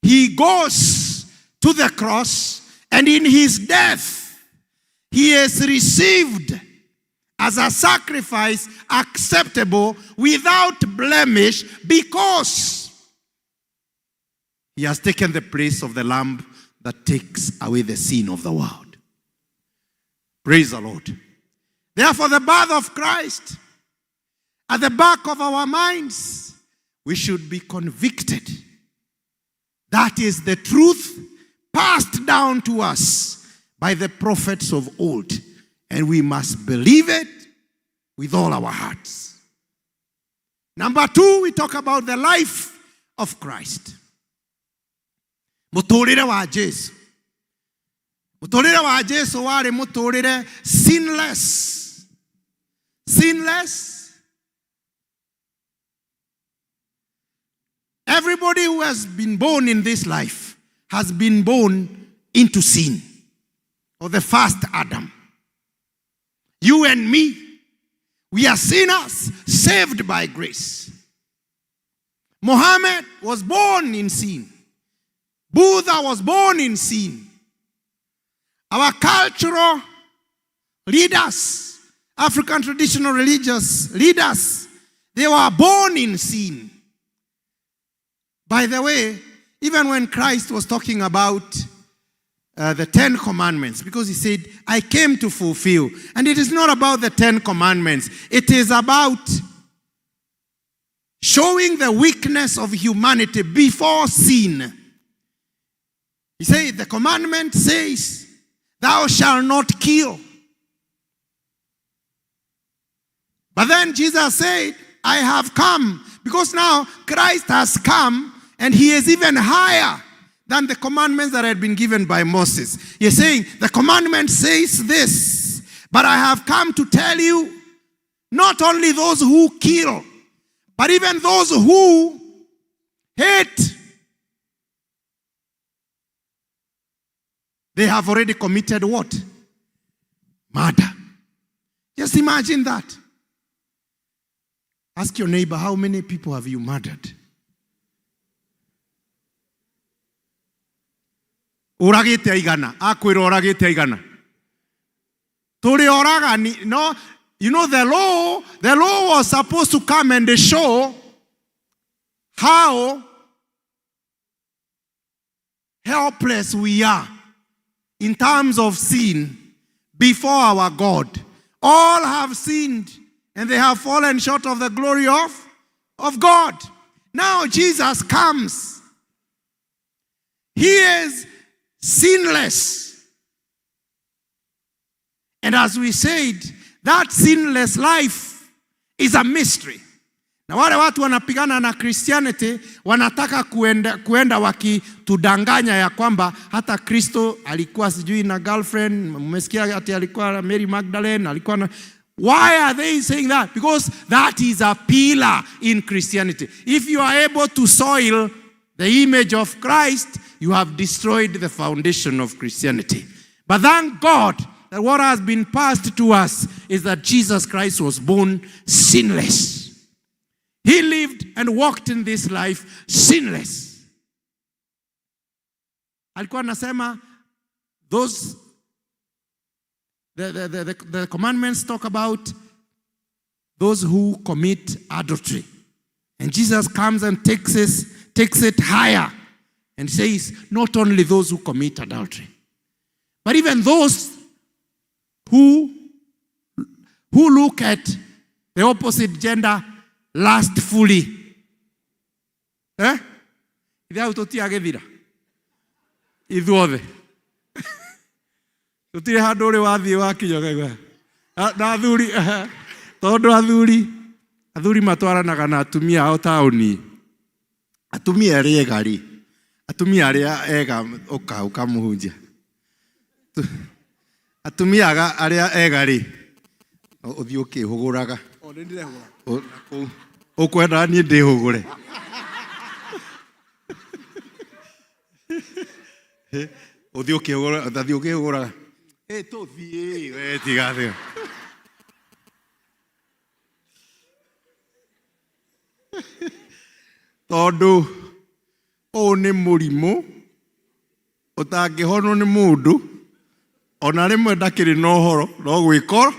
he goes to the cross, and in his death, he is received as a sacrifice acceptable without blemish, because he has taken the place of the Lamb that takes away the sin of the world. Praise the Lord. Therefore, the birth of Christ, at the back of our minds, we should be convicted. That is the truth passed down to us by the prophets of old. And we must believe it with all our hearts. Number two, we talk about the life of Christ. Mũtũrĩre wa Jesu. Mũtũrĩre wa Jesu warĩ mũtũrĩre sinless. Sinless. Everybody who has been born in this life has been born into sin, or the first Adam. You and me, We are sinners saved by grace. Muhammad was born in sin. Buddha was born in sin. Our cultural leaders, African traditional religious leaders, they were born in sin. By the way, even when Christ was talking about the 10 Commandments, because he said, I came to fulfill. And it is not about the 10 Commandments. It is about showing the weakness of humanity before sin. He said, the commandment says, thou shalt not kill. But then Jesus said, I have come. Because now Christ has come and he is even higher than the commandments that had been given by Moses. He's saying, the commandment says this, but I have come to tell you, not only those who kill, but even those who hate, they have already committed what? Murder. Just imagine that. Ask your neighbor, how many people have you murdered? Uragite aigana, akwira uragite aigana. Turi oragani, no, you know the law was supposed to come and show how helpless we are in terms of sin before our God. All have sinned and they have fallen short of the glory of God. Now Jesus comes. He is sinless. And as we said, that sinless life is a mystery. Na wale watu wanapigana na Christianity wanataka kuenda wakitudanganya ya kwamba hata Kristo alikuwa sijui na girlfriend, mmesikia ati alikuwa na Mary Magdalene, alikuwa na. Why are they saying that? Because that is a pillar in Christianity. If you are able to soil the image of Christ, you have destroyed the foundation of Christianity. But thank God that what has been passed to us is that Jesus Christ was born sinless. He lived and walked in this life sinless. Alikuwa anasema those the commandments talk about those who commit adultery. And Jesus comes and takes it higher and says, not only those who commit adultery, but even those who look at the opposite gender lustfully. Ithiau tutiagethira ithuothe tutire handu uri wathie wakinyaga na athuri tondu athuri matwaranaga na atumia ao tauni. Atumia aria egari, atumia aria ega ukamuhunjia, atumia aria egari uthii ukihuguraga ukwenda nie ndihugure uthii ukihuguraga tuthii we tigathio tondu ũũ nĩ mũrimũ ũtangĩhonwo nĩ mũndũ ona rĩmwe ndakĩrĩ na ũhoro no gwĩkora.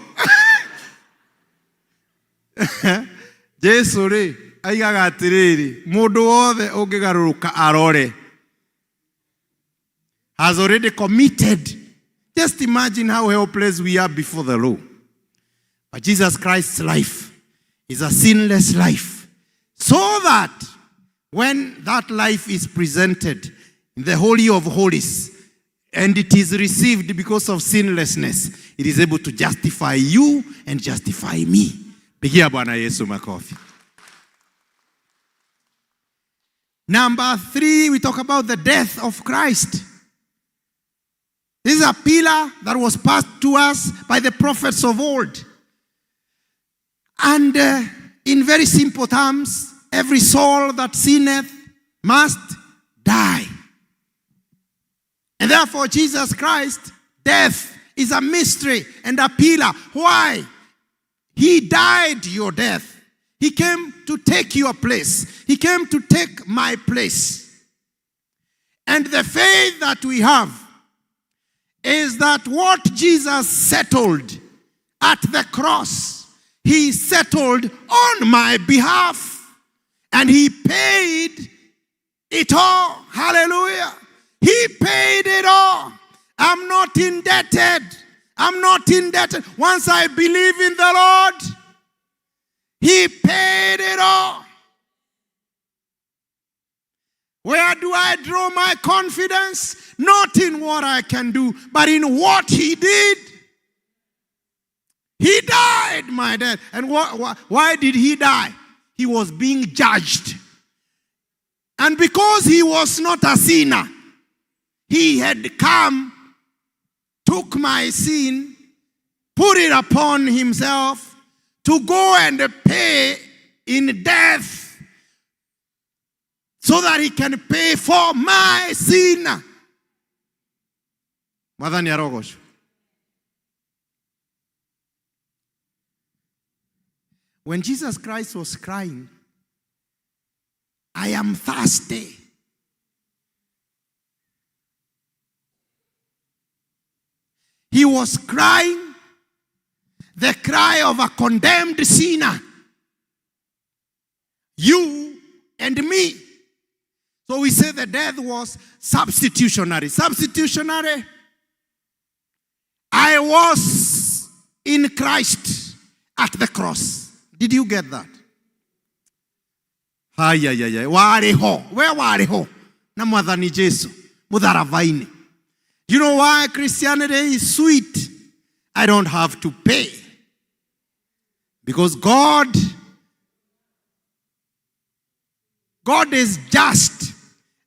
Jesu-rĩ aigaga atĩrĩrĩ, mũndũ wothe ũngĩgarũrũka arore has already committed. Just imagine how helpless we are before the law. But Jesus Christ's life is a sinless life, so that when that life is presented in the Holy of Holies and it is received because of sinlessness, it is able to justify you and justify me. Pigia Bwana Yesu makofi. Number 3, we talk about the death of Christ. This is a pillar that was passed to us by the prophets of old. And in very simple terms, every soul that sinneth must die. And therefore, Jesus Christ, death is a mystery and a pillar. Why? He died your death. He came to take your place. He came to take my place. And the faith that we have is that what Jesus settled at the cross, he settled on my behalf. And he paid it all. Hallelujah. He paid it all. I'm not indebted. I'm not indebted. Once I believe in the Lord, he paid it all. Where do I draw my confidence? Not in what I can do, but in what he did. He died my death. And why did he die? He was being judged. And because he was not a sinner, he had come, took my sin, put it upon himself to go and pay in death so that he can pay for my sin. Mwathani arogocwo. When Jesus Christ was crying, I am thirsty. He was crying the cry of a condemned sinner. You and me. So we say the death was substitutionary. Substitutionary. I was in Christ at the cross. Did you get that? Wariho. Where wariho? Na mwathani Jesu. Mutharavaini. You know why Christianity is sweet? I don't have to pay. Because God is just.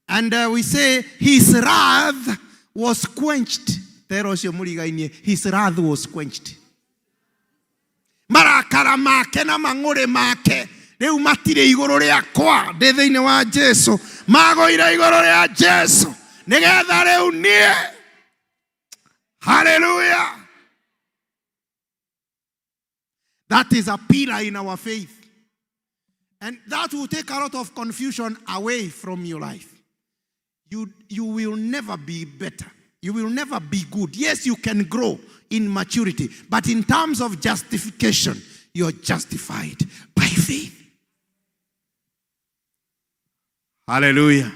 And we say his wrath was quenched. His wrath was quenched. Marakara make na mang'ore make. Rĩu matire igũrũ rĩakwa ndĩ thĩinĩ wa Jesu. Magũire igũrũ rĩa Jesu. Nĩgetha rĩu niĩ. Hallelujah. That is a pillar in our faith. And that will take a lot of confusion away from your life. You will never be better. You will never be good. Yes, you can grow in maturity. But in terms of justification, you're justified by faith. Hallelujah.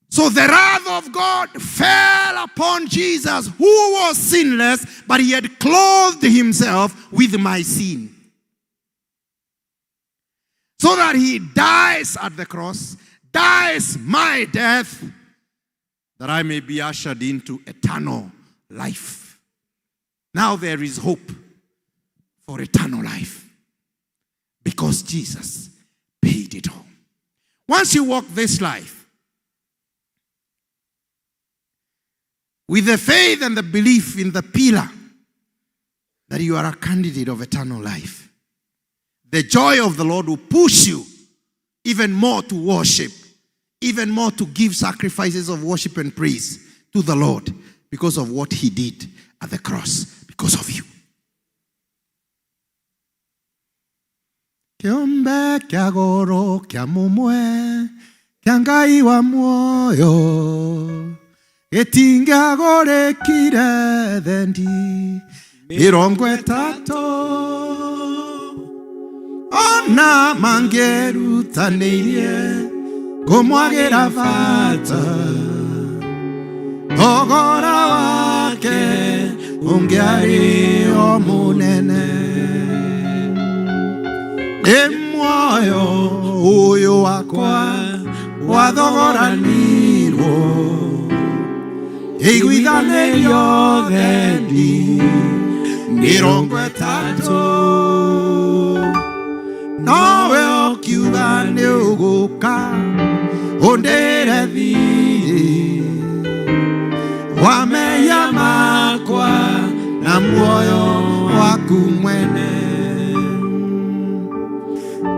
So the wrath of God fell upon Jesus, who was sinless, but he had clothed himself with my sin. So that he dies at the cross, dies my death, that I may be ushered into eternal life. Now there is hope for eternal life because Jesus paid it all. Once you walk this life with the faith and the belief in the pillar that you are a candidate of eternal life, the joy of the Lord will push you even more to worship, even more to give sacrifices of worship and praise to the Lord because of what he did at the cross, because of you. Kiombe kia goro kia mumwe kia ngai wa muoyo getinga gore kire thendi mirongo ĩtatũ ona mangerutanĩirie kũmwagĩra bata thogora wake ũngĩarĩ o mũnene nĩ muoyo ũyũ wakwa wathogoranirwo ĩiguithanĩrio thendi mĩrongo ĩtatũ nowe ũkiuga nĩ ũgũka ũndĩre thiirĩ wa mehia makwa na muoyo waku mwene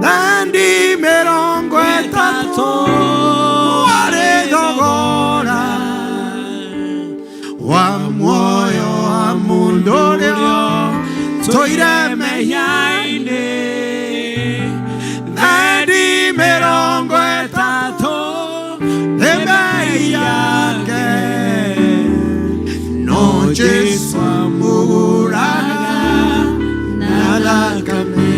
thendi mĩrongo ĩtatũ warĩ thogora wa muoyo wa mũndũ ũrĩa toire mehia-inĩ thendi mĩrongo ĩtatũ nĩ mbei yake no Jesu amũgũraga na thakame.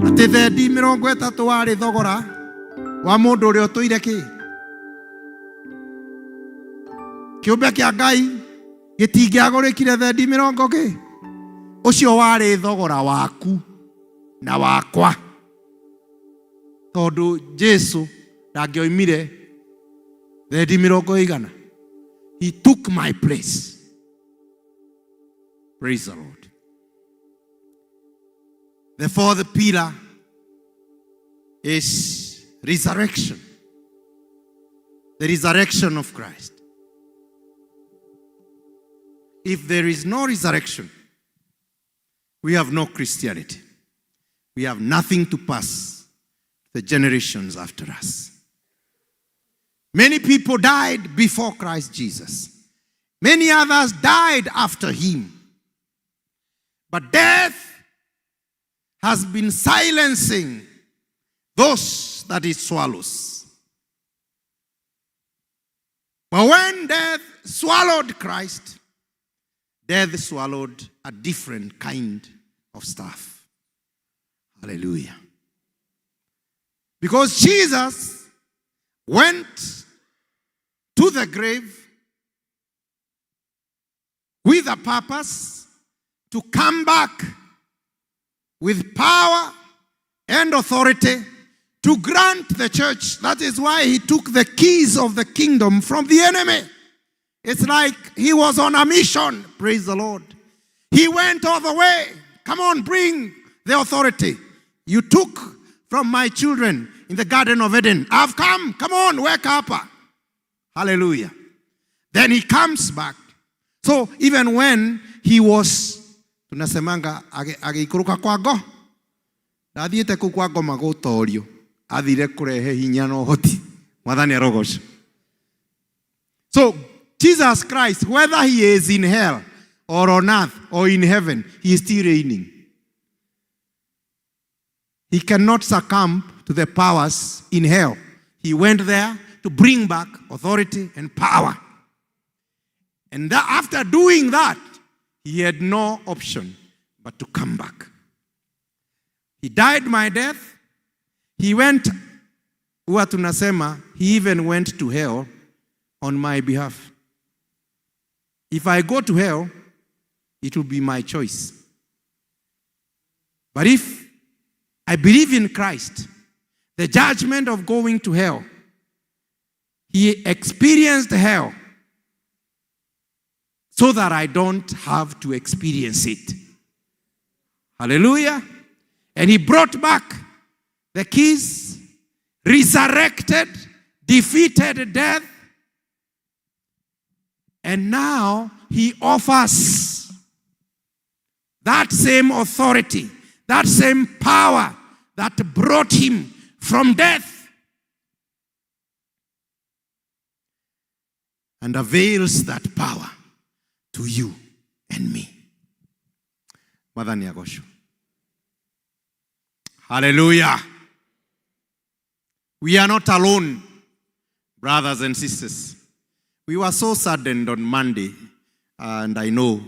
Atĩ thendi mĩrongo ĩtatũ warĩ thogora wa mũndũ ũrĩa ũtũire kĩũmbe kĩa Ngai gĩtingĩagũrĩkire thendi mĩrongo ũcio warĩ thogora waku na wakwa, tondũ Jesu ndangĩoimire thendi mĩrongo ĩigana. He took my place. Praise the Lord. The fourth pillar is resurrection. The resurrection of Christ. If there is no resurrection, we have no Christianity. We have nothing to pass the generations after us. Many people died before Christ Jesus. Many others died after him. But death has been silencing those that it swallows. But when death swallowed Christ, death swallowed a different kind of stuff. Hallelujah. Because Jesus went to the grave with a purpose to come back with power and authority to grant the church. That is why he took the keys of the kingdom from the enemy. It's like he was on a mission. Praise the Lord. He went all the way. Come on, bring the authority. You took from my children in the Garden of Eden. I've come. Come on, wake up. Hallelujah. Then he comes back. So even when he was, tunasemanga agĩikũrũka kwa ngo, ndathiĩte kũu kwa ngoma gũtorio, athire kũrehe hinya na ũhoti. Mwathani arogocwo. So Jesus Christ, whether he is in hell or on earth or in heaven, he is still reigning. He cannot succumb to the powers in hell. He went there to bring back authority and power. And after doing that, he had no option but to come back. He died my death. He went, huwa tunasema, he even went to hell on my behalf. If I go to hell, it will be my choice. But if I believe in Christ, the judgment of going to hell, he experienced hell so that I don't have to experience it. Hallelujah. And he brought back the keys, resurrected, defeated death, and now he offers that same authority, that same power that brought him from death, and avails that power to you and me. Mwathani agocwo. Hallelujah. We are not alone, brothers and sisters. We were so saddened on Monday, and I know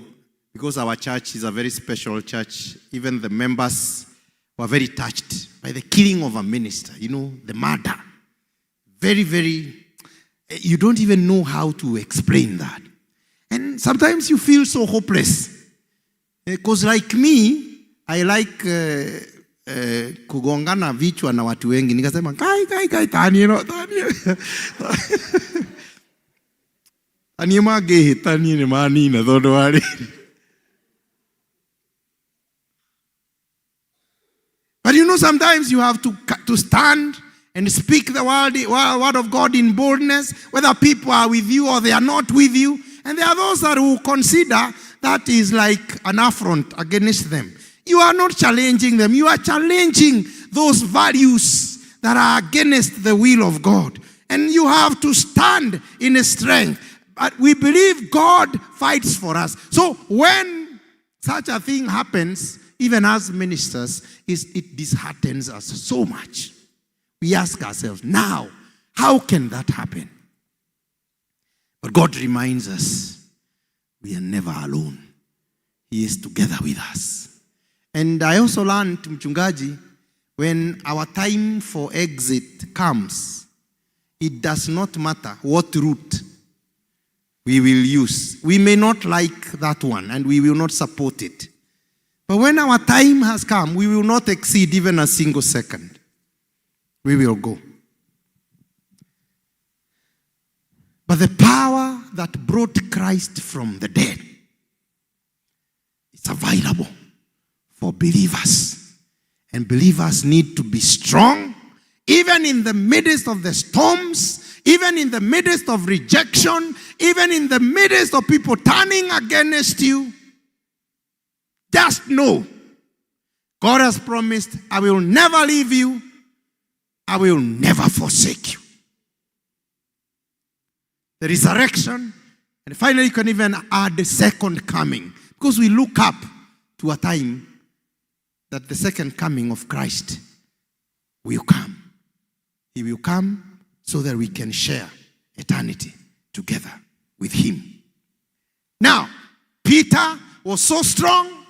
because our church is a very special church, even the members were very touched by the killing of a minister, the murder. Very, very, you don't even know how to explain that. And sometimes you feel so hopeless. Because like me, I like kugongana vichwa na watu wengi. Nikasema, kai, tani. Tani magehita ni manina thodo wari. But sometimes you have to stand and speak the word of God in boldness, whether people are with you or they are not with you. And there are those that who consider that is like an affront against them. You are not challenging them. You are challenging those values that are against the will of God. And you have to stand in strength. But we believe God fights for us. So when such a thing happens, even as ministers, it disheartens us so much. We ask ourselves, now, how can that happen? But God reminds us, we are never alone. He is together with us. And I also learned, mchungaji, when our time for exit comes, it does not matter what route we will use. We may not like that one and we will not support it. But when our time has come, we will not exceed even a single second. We will go. But the power that brought Christ from the dead is available for believers. And believers need to be strong, even in the midst of the storms, even in the midst of rejection, even in the midst of people turning against you. Just know, God has promised, I will never leave you. I will never forsake you. The resurrection, and finally you can even add the second coming, because we look up to a time that the second coming of Christ will come. He will come so that we can share eternity together with him. Now, Peter was so strong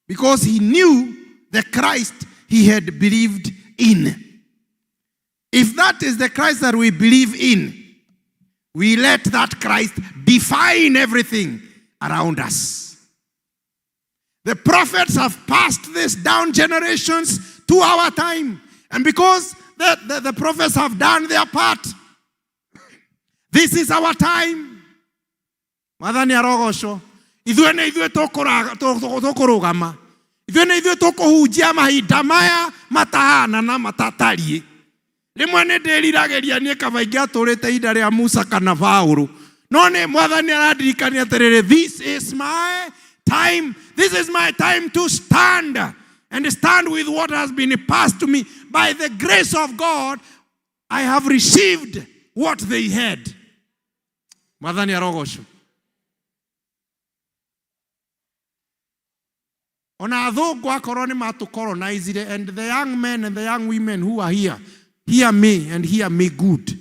because he knew the Christ he had believed in. If that is the Christ that we believe in, we let that Christ define everything around us. The prophets have passed this down generations to our time. And because the prophets have done their part, this is our time. Mwathani arogocwo. Ithuĩ nĩ ithuĩ tũkũrũgama. Ithuĩ nĩ ithuĩ tũkũhunjia mahinda maya matahana na matatariĩ. Rĩmwe nĩ ndĩriragĩria niĩ kabaingĩ atũrĩte ihinda rĩa Musa kana Paũlũ. No nĩ Mwathani arandirikania atĩrĩrĩ, this is my time. This is my time to stand. And stand with what has been passed to me. By the grace of God, I have received what they had. Mwathani arogocwo. Ona athũngũ akorwo nĩ matũcolonizire, and the young men and the young women who are here, hear me and hear me good.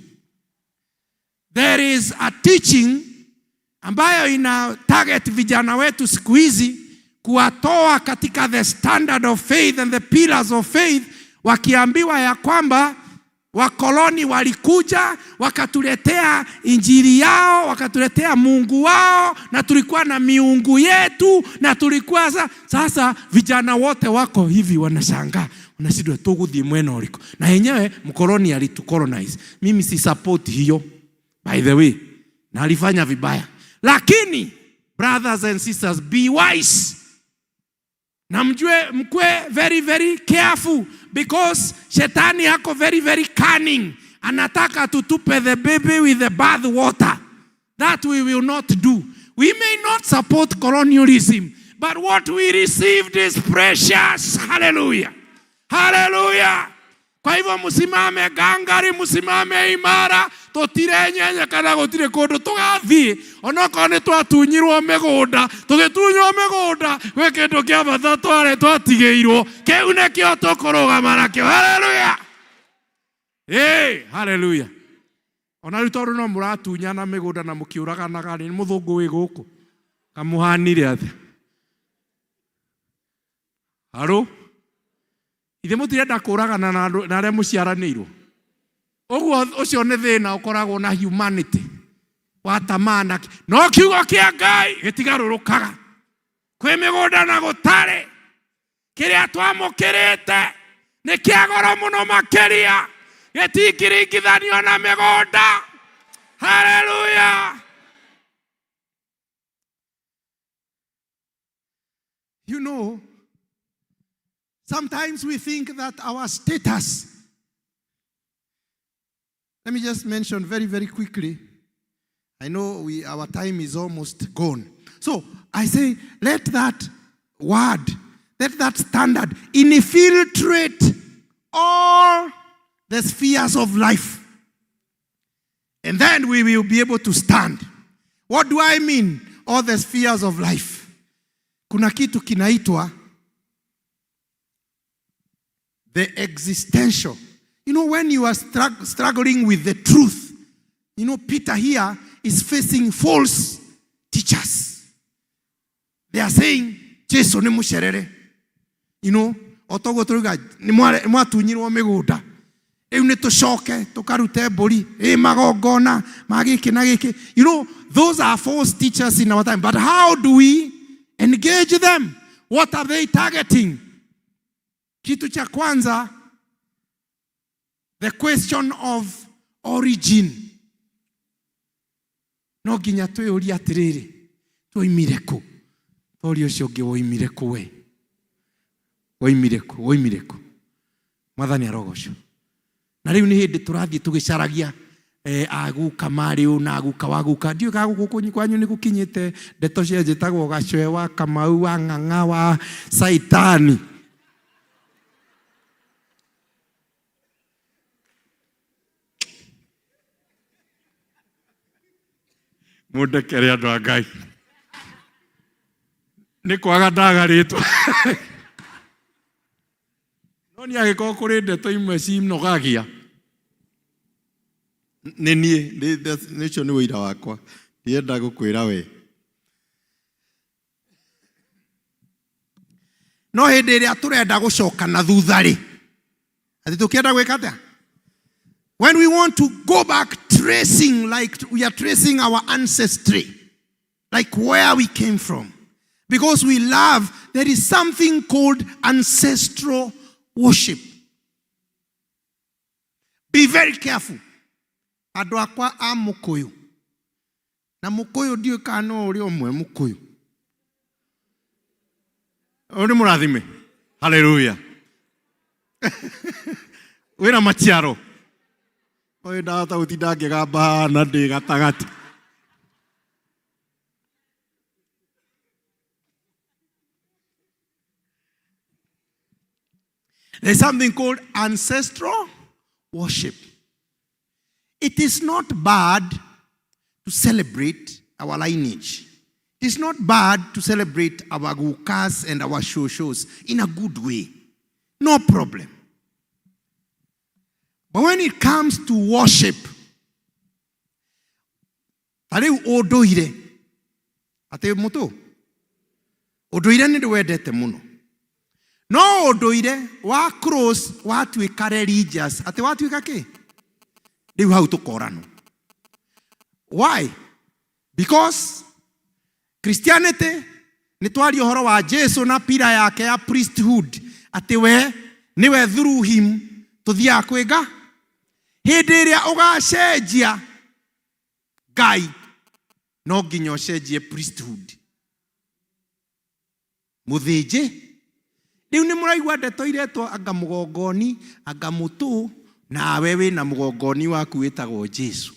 There is a teaching ambayo ina target vijana wetu siku hizi kuwatoa katika the standard of faith and the pillars of faith, wakiambiwa ya kwamba wakoloni walikuja wakatuletea injili yao, wakatuletea Mungu wao, na tulikuwa na miungu yetu, na tulikuwa sasa vijana wote wako hivi wanashangaa. Unashindwa tugudhi mwena uliko. Na yenyewe mkoloni alitucolonize. Mimi si support hiyo, by the way. Na alifanya vibaya. Lakini brothers and sisters, be wise. Na mkwe very very careful, because shetani yako very very cunning. Anataka tutupe the baby with the bath water. That we will not do. We may not support colonialism, but what we received is precious. Hallelujah. Hallelujah. Kwa hivyo msimame gangari, msimame imara, totire nyenye kana gutire kundu tugathie. Onoko ni twatunyirwo migunda, tugitunywo migunda, gwe kindu kia bata twatigeirwo. Kiu nikio tukurugama nakio. Hallelujah. Hey, hallelujah. Ona riu tondu no muratunyana migunda na mukiuraganaga ni muthungu wi guku. Kamuhanire athe. Haro? Ithe mutirenda kũragana na arĩa mũciaranĩirwo. Ũguo ũcio nĩ thĩna ũkoragwo na humanity. Watamana. No kiugo kĩa Ngai gĩtigarũrũkaga. Kwĩ mĩgũnda na gũtarĩ. Kĩrĩa twamũkĩrĩte nĩ kĩa goro mũno makĩria. Gĩtingĩringithanio na mĩgũnda. Hallelujah. You know, sometimes we think that our status, let me just mention very, very quickly. I know our time is almost gone. So I say, let that word, let that standard infiltrate all the spheres of life. And then we will be able to stand. What do I mean? All the spheres of life. kuna kitu kinaitwa the existential. You know, when you are struggling with the truth, you know, Peter here is facing false teachers. They are saying, Jesu ni musherere. You know, otogo turuga ni mwatunyirwo migunda. Riu ni tucoke tukarute mburi magongona magiki na giki. You know, those are false teachers in our time. But how do we engage them? What are they targeting? Kitu cha kwanza, the question of origin. No nginya twĩũrie atĩrĩrĩ, twoimire kũ? Tori ũcio ũngĩ woimire kũ we? Woimire kũ? Mwathani arogocwo. Na rĩu nĩ hĩndĩ tũrathiĩ tũgĩcaragia aguka marĩ ũũ na aguka waguka. Ndiũĩ ka gũkũ kwanyu nĩ gũkinyĩte ndeto cia njĩtagwo Gacwe wa Kamau wa Ng'ang'a wa Saitani. Mundekere andũ a Ngai. Nĩ kwaga ndagarĩtwo. No nĩ agĩkorwo kũrĩ ndeto imwe cinogagia. Nĩ niĩ nĩcio nĩ ũira wakwa. Ndienda gũkwĩra we. No hĩndĩ ĩrĩa tũrenda gũcoka na thutha-rĩ, atĩ tũkĩenda gwĩka atĩa? When we want to go back tracing, like we are tracing our ancestry, like where we came from, because we love, there is something called ancestral worship. Be very careful. Andũ akwa a Mũkũyũ. Na Mũkũyũ ndiũĩ kana no ũrĩ ũmwe Mũkũyũ. Ũrĩ mũrathime. Hallelujah. Wĩra maciaro. Oye ndahota gũtinda ngĩgamba na ndĩ gatagatĩ. There's something called ancestral worship. It is not bad to celebrate our lineage. It is not bad to celebrate our gukas and our shows in a good way. No problem. But when it comes to worship, tarĩu ũndũire, atĩ mũtũ, ũndũire nĩ ndĩwendete mũno. No ũndũire wa cross watuĩka religious, atĩ watuĩka kĩ? Rĩu hau tũkorano. Why? Because Christianity nĩ twaria ũhoro wa Jesu na pira yake ya priesthood, atĩ we niwe through him tũthiaga kwĩ Ngai. Hĩndĩ ĩrĩa ũgacenjia Ngai, no nginya ũcenjie priesthood. Mũthĩnji, rĩu nĩ mũraigua ndeto iretwo anga mũgongoni, anga mũtũ, nawe wĩna mũgongoni waku wĩtagwo Jesu.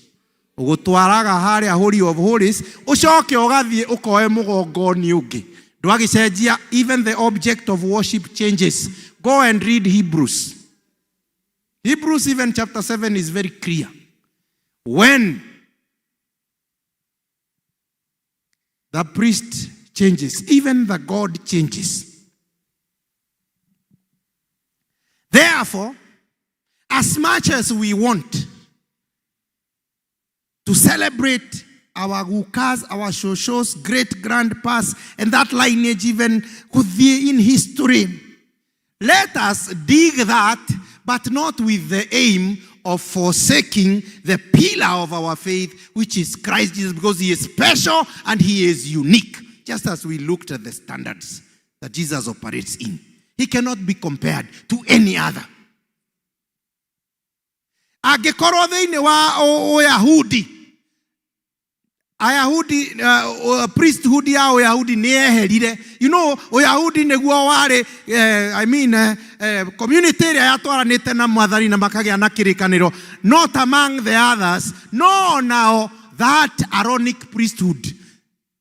Ũgũtwaraga harĩa Holy of Holies, ũcoke ũgathiĩ ũkoe mũgongoni ũngĩ. Ndwagĩcenjia, even the object of worship changes. Go and read Hebrews. Hebrews even chapter 7 is very clear. When the priest changes, even the God changes. Therefore, as much as we want to celebrate our gukas, our shoshos, great grandpas, and that lineage even in history, let us dig that, but not with the aim of forsaking the pillar of our faith, which is Christ Jesus, because he is special and he is unique, just as we looked at the standards that Jesus operates in. He cannot be compared to any other. Angĩkorwo thĩinĩ wa Ũyahudi, Ayahudi, priesthood ya Ũyahudi nĩ yeherire. You know, Ũyahudi nĩguo warĩ, community ĩrĩa yatwaranĩte na Mwathani na makagĩa na kĩrĩkanĩro. Not among the others. No, now that Aaronic priesthood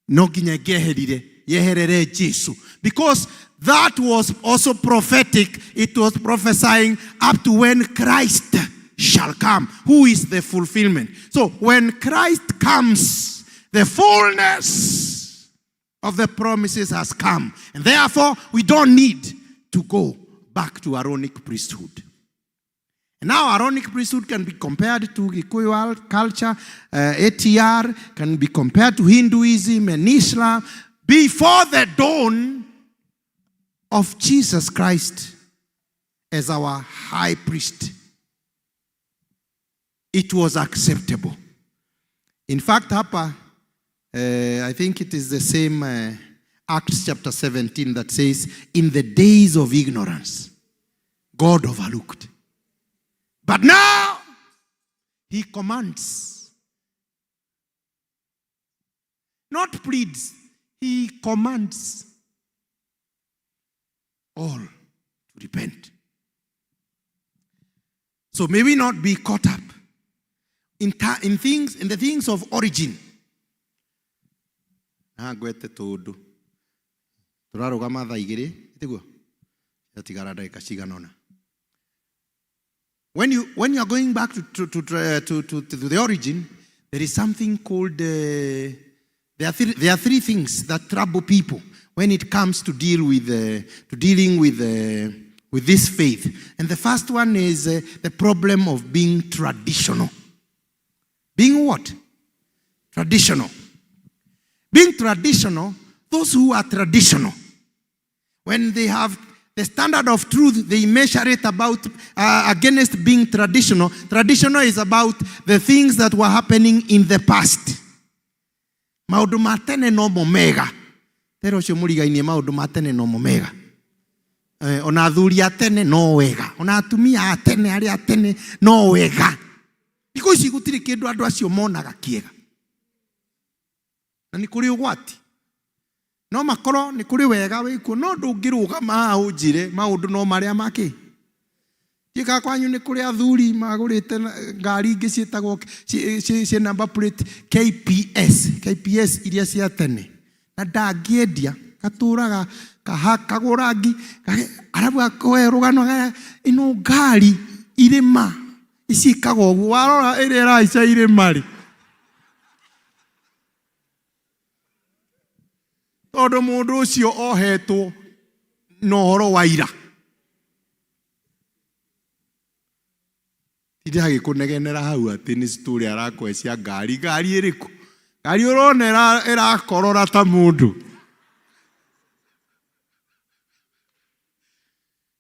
no nginya yeherere Jesu. Because that was also prophetic. It was prophesying up to when Christ shall come, who is the fulfillment. So when Christ comes, the fullness of the promises has come. And therefore, we don't need to go back to Aaronic priesthood. And now Aaronic priesthood can be compared to Kikuyu culture, ATR, can be compared to Hinduism and Islam. Before the dawn of Jesus Christ as our high priest, it was acceptable. In fact, hapa, I think it is the same Acts chapter 17 that says, in the days of ignorance, God overlooked. But now, he commands. Not pleads, he commands all to repent. So may we not be caught up in the things of origin. Gwete todo. Turarugama thaa igĩrĩ, tiguo? Yatigara ndagĩka cigana ũna. When you are going back to the origin, there is something called there are three things that trouble people when it comes to dealing with this faith. And the first one is the problem of being traditional. Being what? Traditional. Being traditional, those who are traditional, when they have the standard of truth, they measure it against being traditional. Traditional is about the things that were happening in the past. Maundu ma tene no mo mega. Tero cio murigainie maundu ma tene no mo mega. Ona athuri a tene no wega. Ona atumia a tene aria tene no wega. Thikũ ici gũtirĩ kĩndũ andũ acio monaga kĩega. Na nĩ kũrĩ ũgwati. No makorwo nĩ kũrĩ wega wĩkuo, no ndũngĩrũgama haha ũnjĩre maũndũ no marĩa makĩ. Thiĩ kwanyu nĩ kũrĩ athuri magũrĩte ngari ingĩ ciĩtagwo ciĩ number plate KPS iria cia tene. Na ndangĩendia gatũraga kagũrangi arabu akoe rũgano ĩno ngari irĩma icikaga ũguo warora ĩrĩa ĩraica irĩma-rĩ. Tondũ mũndũ ũcio ohetwo na ũhoro wa ira. Tindĩ agĩkũnegenera hau atĩ nĩ story arakũhe cia ngari. Ngari ĩrĩkũ? Ngari ũrona ĩrakorora ta mũndũ.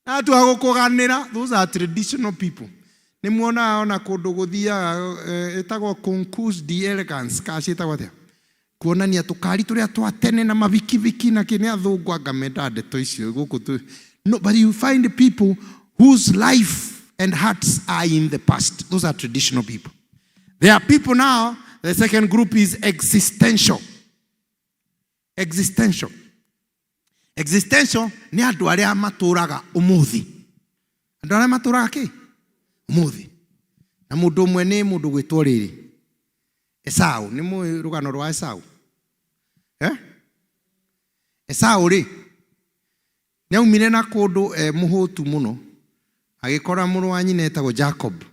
Natua gũkũganĩra, those are traditional people. Nĩ muonaga ona kũndũ gũthiaga ĩtagwo concours d'elegance, kacĩtagwo atĩa? Kuonania tukari turia twa tene na mabikibiki na kine athungu angamenda ndeto icio guku tu. No, but you find people whose life and hearts are in the past. Those are traditional people. There are people now, the second group is existential. Existential ni andu aria maturaga umuthi. Andu aria maturaga ki? Umuthi. Na mundu umwe ni mundu gwitwo riri Esau, ni mu rugano rwa Esau. Esau-rĩ nĩ aumire na kũndũ mũhũtu mũno agĩkora mũrũ wa nyina etagwo Jacob.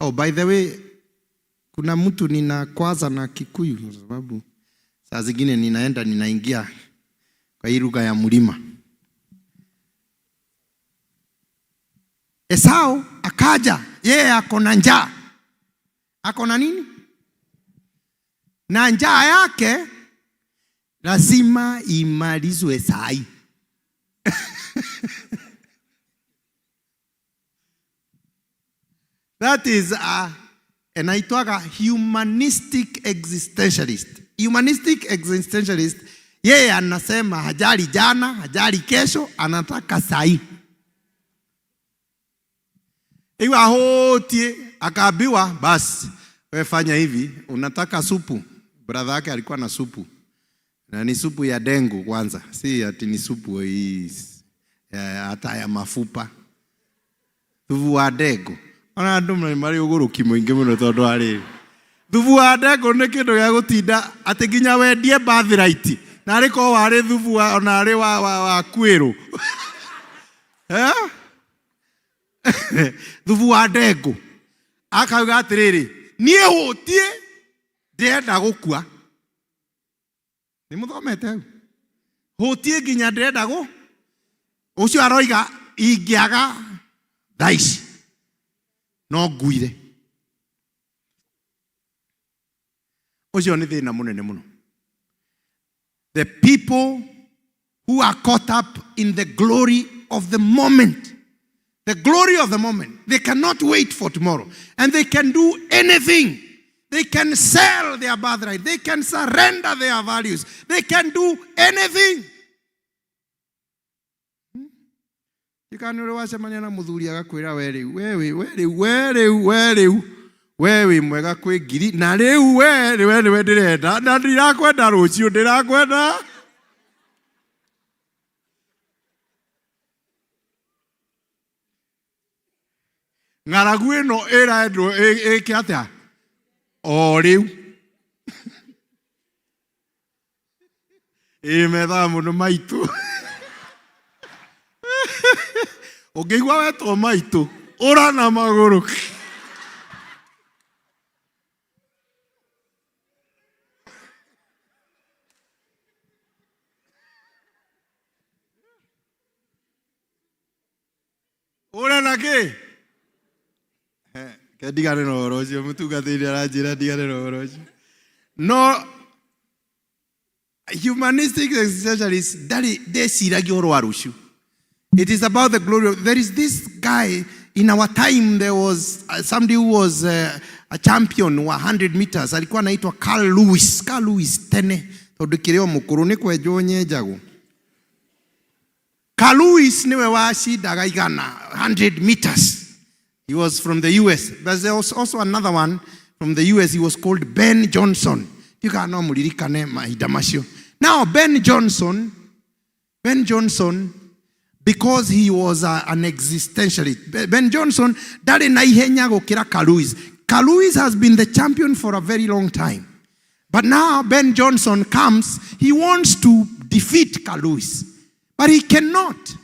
Oh, by the way, kuna mtu ninakwaza na Kikuyu kwa sababu saa zingine ninaingia kwa hii lugha ya mlima. Esau akaja, yeye ako na njaa. Ako na nini? Na njaa yake lazima imalizwe sai. That is anaitwaga humanistic existentialist. Humanistic existentialist, yeye anasema hajali jana, hajali kesho, anataka sai. Iwa hotie akaambiwa basi wewe fanya hivi, unataka supu. Brother yake alikuwa na supu. Na ni supu ya dengu kwanza. Si ati ni supu hii hata ya mafupa. Thubu wa dengu. Ona andu mari uguruki muingi muno tondu ari. Thubu wa dengu ni kindu gya gutinda ati nginya wendie birthright. Na ariko wari thubu wa ona ari wa kwiru. Thubu wa dengu. Akauga atiriri, nie hutie ndenda gukua. Ni muthomete hau. hutie nginya ndĩrenda gũ ũcio aroiga ingĩaga thaa ici no nguire. Ũcio nĩ thĩna mũnene mũno. The people who are caught up in the glory of the moment. The glory of the moment. They cannot wait for tomorrow. And they can do anything. They can sell their birthright. They can surrender their values. They can do anything. Ikani ule wasemania na muthuri agakwira wewe mwega kwi ngiri na riu wewe ndirenda na ndirakwenda rucio ndirakwenda. Ng'aragu ĩno ĩrendwo ĩke atĩa o rĩu. Metha mũno maitũ. Ũngĩigua wetwo maitũ ũra na magũrũ. Ũra na kĩ? Ndigane na ũhoro ũcio mũtungatĩri aranjĩra ndigane na ũhoro ũcio. No humanistic existentialists ndeciragia ũhoro wa rũciũ. It is about the glory of... There is this guy in our time. There was somebody who was a champion wa 100 meters. Alikuwa anaitwa Carl Lewis tene tondu kireo mukuru ni kwenjwo nyenjago. Carl Lewis niwe wacindaga igana 100 meters. He was from the US. But there was also another one from the US. He was called Ben Johnson. You can know muririkane mahinda macio. Now Ben Johnson, because he was an existentialist. Ben Johnson ndari na ihenya gukira Carl Lewis. Carl Lewis has been the champion for a very long time. But now Ben Johnson comes, he wants to defeat Carl Lewis. But he cannot.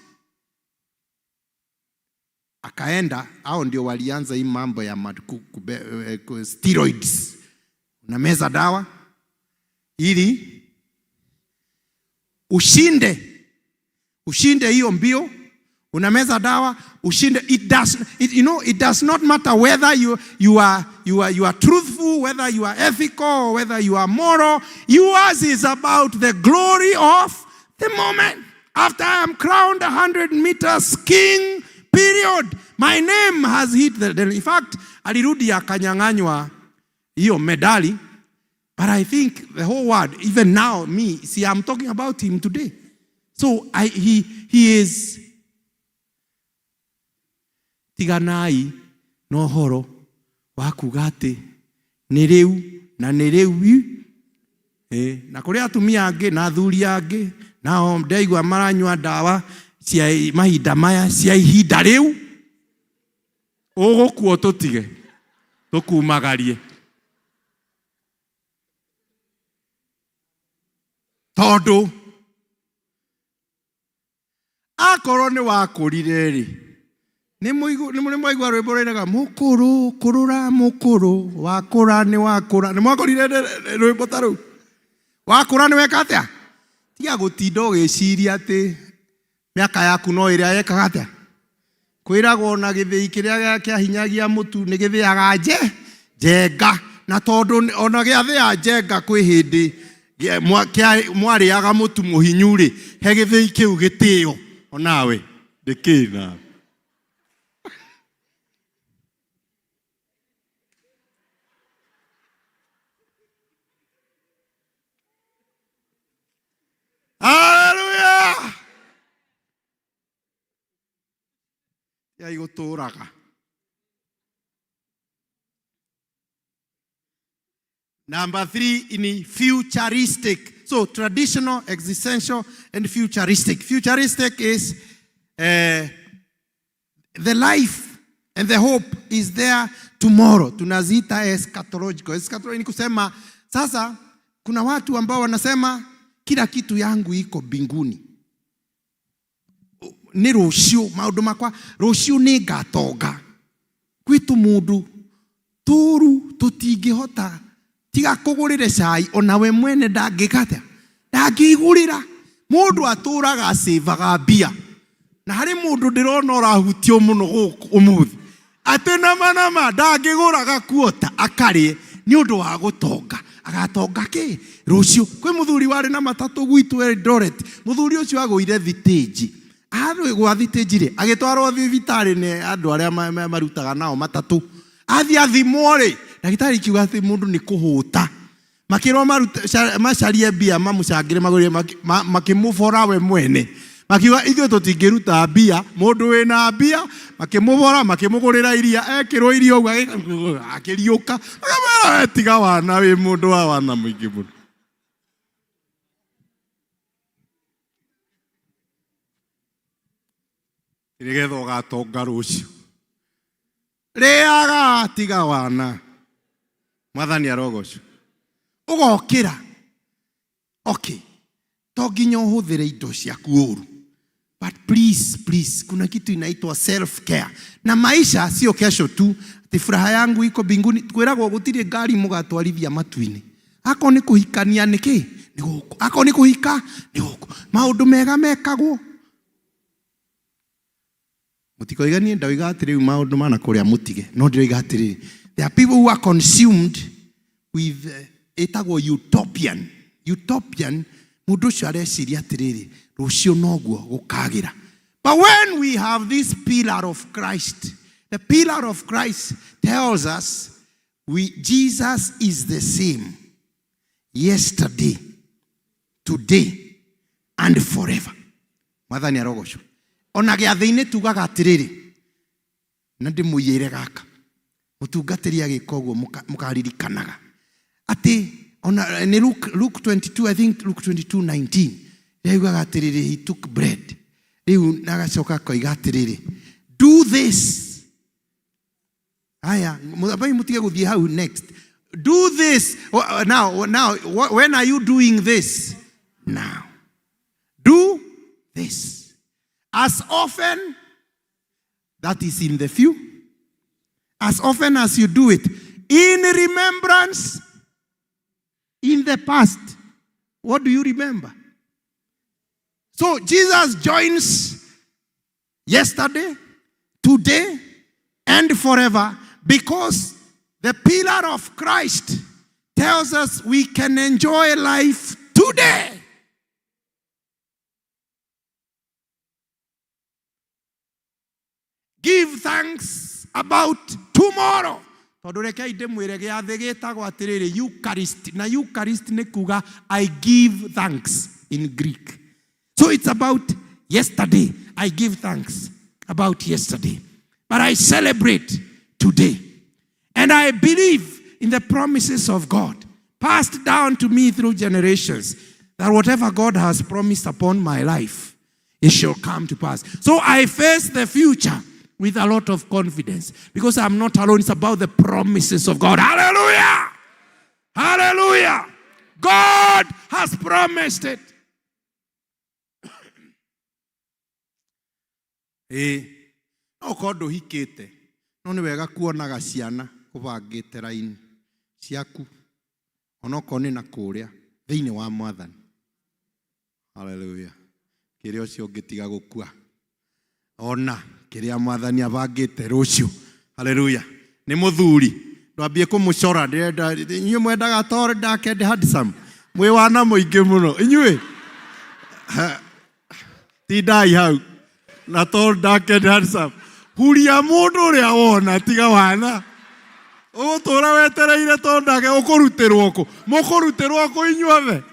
Akaenda, hao ndio walianza hii mambo ya steroids. Unameza dawa ili ushinde hiyo mbio. Unameza dawa ushinde. It does not matter whether you are truthful, whether you are ethical, or whether you are moral. Yours is about the glory of the moment. After I am crowned 100 meters king, period, my name has hit the... In fact, alirudi akanyang'anywa hiyo medali. But I think the whole world, even now, I'm talking about him today. So he is... Tiganai no horo wakugate niriu na niriu na kuri atumia ange na athuri ange na ndaigua maranywa dawa cia mahinda maya cia ihinda riu ugukuo tutige tukumagarie tondu akorwo ni wakũrire ri ni mwaigua rwimbo rwiraga mukuru kurura mukuru wakura ni wakura ni mwakorire rwimbo ta rũu wakura ni weka atia tiga gutinda ũgĩciria ati miaka yaku no ĩrĩa yekaga atia kwĩragwo na gĩthĩi kĩrĩa kĩahinyagia mũtu nĩ gĩthĩaga njenga na tondu ona gĩathĩa njenga kwĩ hĩndĩ mwarĩaga mũtu mũhinyu rĩ he gĩthĩi kĩu gĩtĩo onawe ndĩkĩna. Hallelujah. Ya iguturaga. Number 3 in futuristic. So traditional, existential, and futuristic. Futuristic is the life and the hope is there tomorrow. Tunazita eschatological. Eschatological ni kusema sasa kuna watu ambao wanasema kila kitu yangu iko mbinguni. Ni rũciũ maũndũ makwa rũciũ nĩ ngatonga. Kwitu mundu turu tutingĩhota tiga kũgũrĩre cai ona we mwene ndangĩkata ndangĩigũrĩra Mũndũ atũraga acevaga mbia. Na harĩ mũndũ ndĩrona ũrahutio mũno gũkũ ũmũthĩ. Atĩ nama ndangĩgũraga kuota akarĩe nĩ ũndũ wa gũtonga. Agatonga kĩ? Rũciũ. Kwĩ mũthuri warĩ na matatũ gwitũ Eldoret. Mũthuri ũcio agũire thitĩnji. Gwa thitĩnji-rĩ, agĩtwarwo thibitarĩ nĩ andũ arĩa marutaga nao matatũ. Athiĩ athimwo-rĩ, ndagĩtarĩ akiuga atĩ mũndũ nĩ kũhũta. Makĩrwo macarie mbia mamũcangĩre magũrĩre makĩmũbora we mwene. Makiuga ithuĩ tũtingĩruta mbia, mũndũ wĩna mbia, makĩmũbora, makĩmũgũrĩra iria, ekĩrwo irio ũguo akĩriũka. Akamwĩra tiga wana wĩ mũndũ wa wana mũingĩ mũno. Nĩgetha ũgatonga rũciũ. Rĩaga tiga wana. Mwathani arogocwo. Ũgokĩra. Okay. To nginya ũhũthĩre indo ciaku ũru. But please, kuna kitu inaitwa self-care. Na maisha sio kesho tu. Ati furaha yangu iko mbinguni. Kwĩragwo gũtirĩ ngari mũgatwarithia matu-inĩ. Ako nĩ kũhikania nĩkĩ? Nĩ gũkũ. Ako nĩ kũhika? Nĩ gũkũ. Maũndũ mega mekagwo. Mũtikoiganie ndawiga atĩrĩ maũndũ mana kũrĩa mũtige. No ndĩroiga atĩrĩ. There are people who are consumed with etagwo utopian. Utopian, mũndũ ũcio areciria atĩrĩrĩ, rũciũ noguo gũkagĩra. But when we have this pillar of Christ, the pillar of Christ tells us Jesus is the same yesterday, today, and forever. Mwathani arogocwo. Ona gĩathĩ-inĩ tugaga atĩrĩrĩ, na ndĩmũiyĩre gaka. Mũtungatĩri agĩka ũguo mũkaririkanaga. Atĩ, ona in Luke 22, I think Luke 22:19, rĩugaga atĩrĩrĩ, he took bread. Rĩu nagacoka koiga atĩrĩrĩ, do this. Aya, mũthambai mũtige gũthiĩ hau next. Do this. Now, when are you doing this? Now. Do this. As often, that is in the few, as often as you do it, in remembrance, in the past. What do you remember? So Jesus joins yesterday, today, and forever, because the pillar of Christ tells us we can enjoy life today. Give thanks about tomorrow. Tondũ rekei ndĩmwĩre gĩathĩ gĩtagwo atĩrĩrĩ Eucharist. Na Eucharist nĩ kuga I give thanks in Greek. So it's about yesterday. I give thanks about yesterday. But I celebrate today. And I believe in the promises of God passed down to me through generations, that whatever God has promised upon my life, it shall come to pass. So I face the future with a lot of confidence, because I'm not alone. It's about the promises of God. Hallelujah! Hallelujah! God has promised it. No kondo hikete. No nĩ wega kuonaga ciana kũbangĩte raini ciaku. Onoko nĩ na kũrĩa thĩinĩ wa Mwathani. Hallelujah. Kĩrĩa ũcio ũngĩtiga gũkua. Ona kĩrĩa Mwathani abangĩte rũciũ. Hallelujah. Nĩ mũthuri. Ndwambie kũmũcora. Inyuĩ mwendaga tall, dark and handsome. Mwĩ wana mũingĩ mũno. Inyuĩ. Tindai hau. Na tall, dark and handsome. Huria mũndũ ũrĩa wona tiga wana. Ũgũtũra wetereire tall, dark. Ũkũrutĩrwo kũ? Mũkũrutĩrwo kũ inyuothe?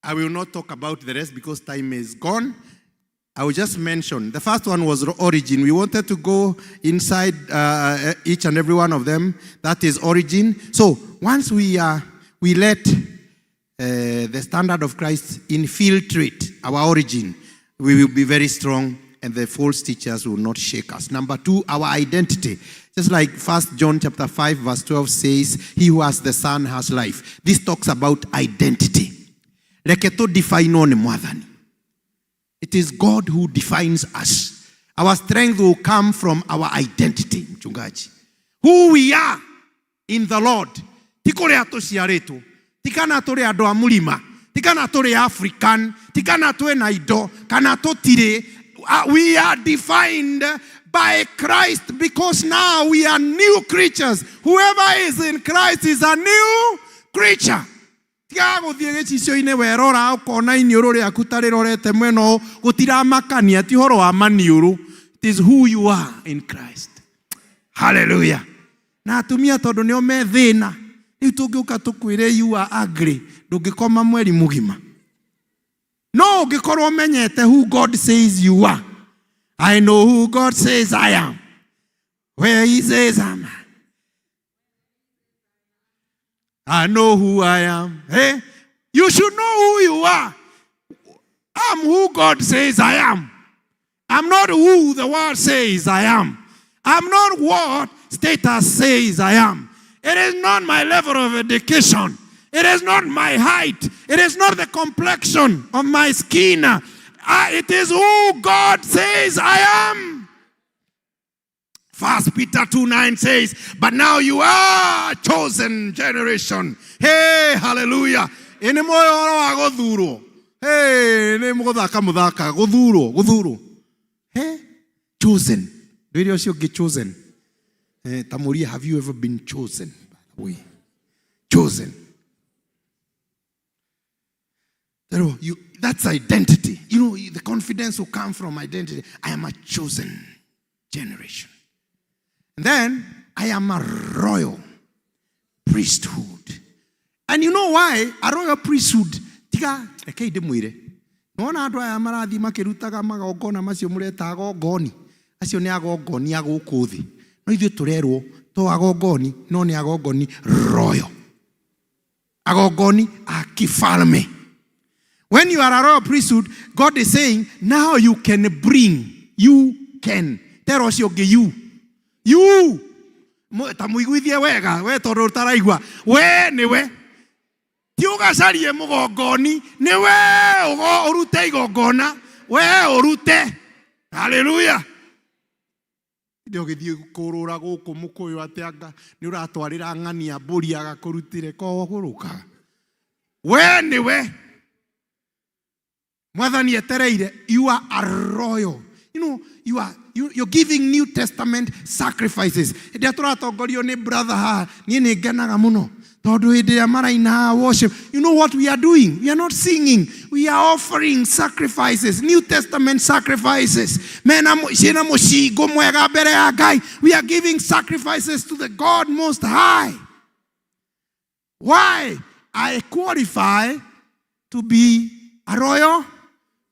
I will not talk about the rest because time is gone. I will just mention. The first one was origin. We wanted to go inside each and every one of them. That is origin. So once we let the standard of Christ infiltrate our origin, we will be very strong, and the false teachers will not shake us. Number two, our identity. Just like 1 John chapter 5 verse 12 says, he who has the Son has life. This talks about identity. Reke to define on Mwathani. It is God who defines us. Our strength will come from our identity, mchungaji. Who we are in the Lord. Ti kuria tuciaritwo. Ti kana turi andu a mulima. Ti kana turi African. Ti kana twe na indo. Kana tutire. We are defined by Christ because now we are new creatures. Whoever is in Christ is a new creature. Tiga guthie gicicio-ini werora ukona iniuru riaku tarirorete mweno gutiramakania ti horo wa maniuru. It is who you are in Christ. Hallelujah. Na atumia tondu nio me thina. Riu tungiuka tukwire you are ugly. Ndungikoma mweri mugima. No, ungikorwo menyete who God says you are. I know who God says I am. Where he says I am. I know who I am. Hey, you should know who you are. I'm who God says I am. I'm not who the world says I am. I'm not what status says I am. It is not my level of education. It is not my height. It is not the complexion of my skin. It is who God says I am. 1 Peter 2:9 says, but now you are chosen generation. Hey, hallelujah. Ini moyo wa guthurwo. Hey, ni muthaka guthurwo. Hey, chosen. Ndio cio ge chosen. Tamuria, have you ever been chosen? By the way, chosen. That's identity. You know, the confidence will come from identity. I am a chosen generation. And then, I am a royal priesthood. And you know why? A royal priesthood. Tiga, eke ide mwire. Nona andu aya marathi makirutaga magongona macio mureta agongoni. Acio ni agongoni aguku thi. No ithuĩ turerwo to agongoni, no ni agongoni royal. Agongoni a kifalme. When you are a royal priesthood, God is saying, now you can bring. You can. Tell us you. You. Tamuiguithie wega. We tondu utaraigua. We ni we. Ti ugacarie mugongoni. Ni we urute igongona. We urute. Hallelujah. Ndio githie kurura guku mukuyu atianga ni uratwarira ng'ania mburi agakurutire koguruka. We ni we. Mwathani etereire, you are a royal. You know, you're giving New Testament sacrifices. Ndia turatongorio ni brother ha, ni ngenaga muno. Tondu hindi ya maraina worship. You know what we are doing? We are not singing. We are offering sacrifices, New Testament sacrifices. Mena shina mushigo mwega mbere ya Ngai. We are giving sacrifices to the God Most High. Why? I qualify to be a royal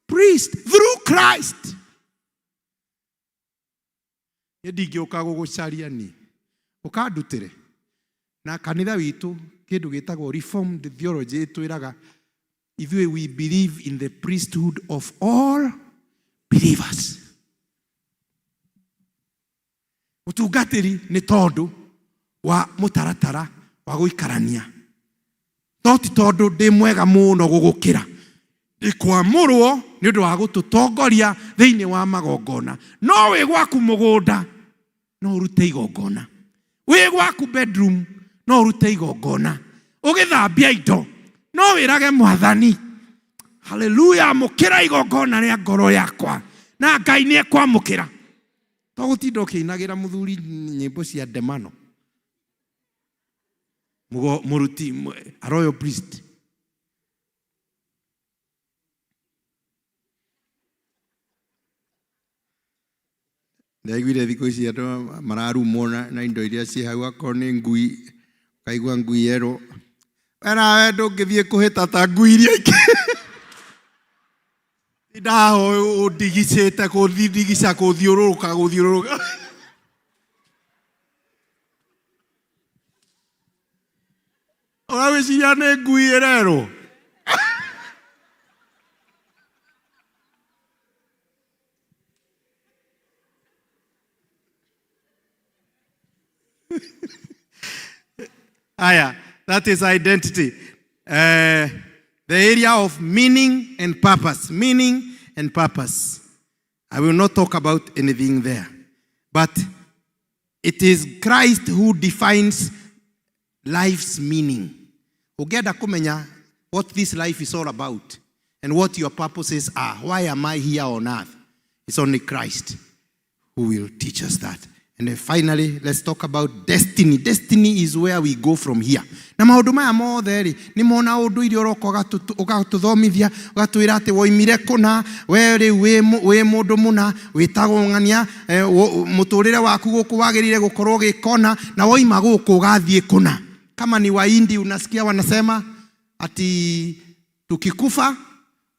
priest through Christ. Ndingĩũka gũgũcaria ni. Ũkandutĩre. Na kanitha witũ kĩndũ gĩtagwo Reformed theology twĩraga ithuĩ we believe in the priesthood of all believers. Ũtungatĩri nĩ tondũ wa mũtaratara wa gũikarania. No ti tondũ ndĩ mwega mũno gũgũkĩra. Ikwamũrwo nĩ ũndũ wa gũtũtongoria thĩinĩ wa magongona. No wĩ gwaku mũgũnda no ũrute igongona. Wĩ gwaku bedroom no ũrute igongona. Ũgĩthambia indo no wĩrage Mwathani, hallelujah, mũkĩra igongona rĩa ngoro yakwa na Ngai nĩ ekwamũkĩra. To gũtinda ũkĩinagĩra mũthuri nyĩmbo cia ndemano. Mũruti, a royal priest. Ndaiguire thikũ ici andũ mararumwo na indo iria ciĩ hau, akorwo nĩ ngui, kaigua ngui yerwo wena ndũngĩthiĩ kũhĩta ta ngui iria ingĩ. Ndaho ũndigicĩte kũndigica gũthiũrũrũka. Ũrawĩciria nĩ ngui ĩrerwo. That is identity. The area of meaning and purpose. Meaning and purpose. I will not talk about anything there. But it is Christ who defines life's meaning. Ugenda kumenya what this life is all about and what your purposes are. Why am I here on earth? It's only Christ who will teach us that. And then finally, let's talk about destiny. Destiny is where we go from here. Na maundu maya mothe ri ni mona undu iria uroka ugatuthomithia ugatwira ati woimire kuna we ri wi mundu muna witagwo ng'ania muturire waku guku wagirire gukorwo gikona na woima guku ugathie kuna. Kama ni Wahindi unasikia wanasema ati tukikufa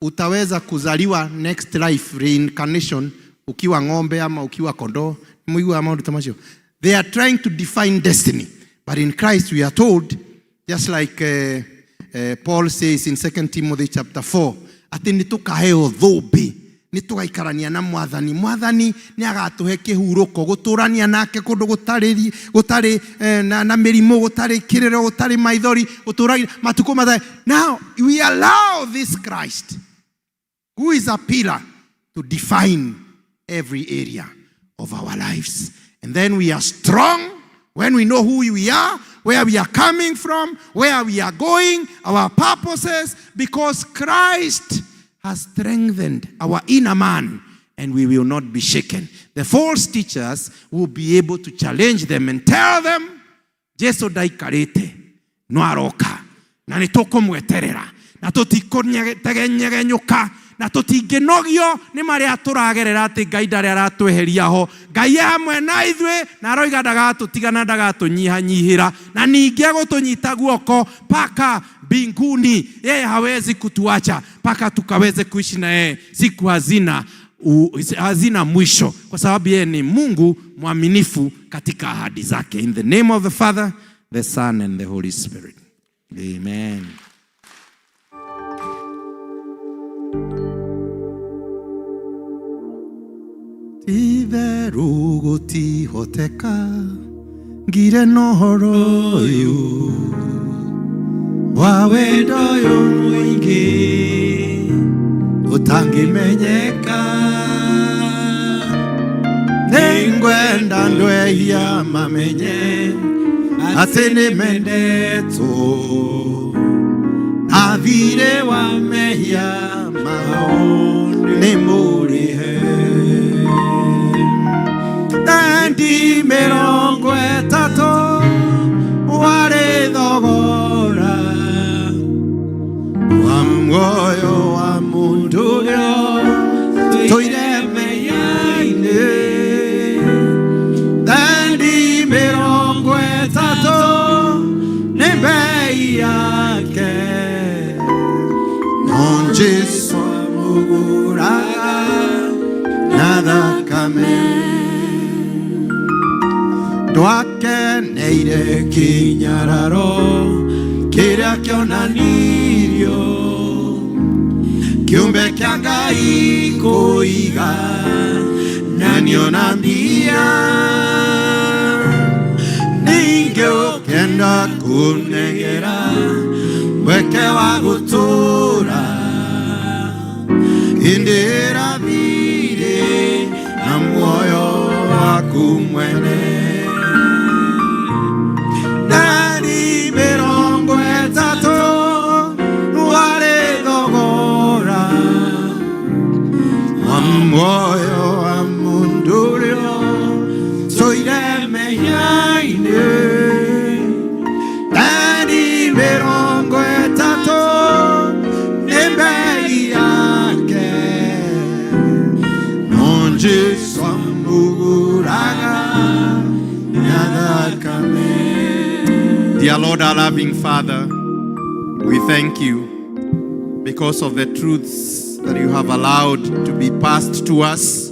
utaweza kuzaliwa next life, reincarnation, ukiwa ng'ombe ama ukiwa kondoo. They are trying to define destiny. But in Christ we are told, just like Paul says in 2 Timothy chapter 4, ati nitukaheo thobi, nitugaikarania na mwathani. Mwathani ni agatuhe kihuruko, guturania nake kundu gutari na mirimu, gutari kirero, gutari maithori, guturania matuko mathae. Now we allow this Christ, who is a pillar, to define every area of our lives. And then we are strong when we know who we are, where we are coming from, where we are going, our purposes, because Christ has strengthened our inner man and we will not be shaken. The false teachers will be able to challenge them and tell them, Jesu daikarite, no aroka, na nitukumweterera, na tutikutegenyegenyuka, na tutinginogio ni maria turagerera ati Ngai ndari aratweheria ho. Ngai hamwe na ithwe na aroiga ndagatutigana ndagatunyihanyihira na ningi agutunyita guoko paka mbinguni. Yeye hawezi kutuacha paka tukaweze kuishi na yeye siku hazina mwisho, kwa sababu yeye ni Mungu mwaminifu katika ahadi zake. In the name of the Father, the Son and the Holy Spirit. Amen. Itherũ gũtihoteka ngire na ũhoro ũyũ wa wendo ũyũ mũingĩ ũtangĩmenyeka. Nĩngwenda andũ ehia mamenye atĩ nĩmendetwo, athirĩ wa mehia mao nĩ mũrĩhe. Ndi mĩrongo ĩtatũ warĩ thogora wa muoyo wa mũndũ ũrĩa tũire mehia-inĩ. Ndi mĩrongo ĩtatũ nĩ mbei yake, no Jesũ amũgũraga na thakame. Twakeneire kinyararo kĩrĩa kĩonanirio, kĩumbe kĩa Ngai kũiga na nĩonania. Ningĩ ũkenda kũnegera mweke wa gũtũũra, hĩndĩ ĩrathirĩ na muoyo waku mwene. Moyo wa mundu ũrĩa tũire mehia-inĩ. Ndani mĩrongo ĩtatũ nĩ mbei yake, no Jesũ amũgũraga na thakame. Dear Lord, our loving Father, we thank you because of the truths that you have allowed to be passed to us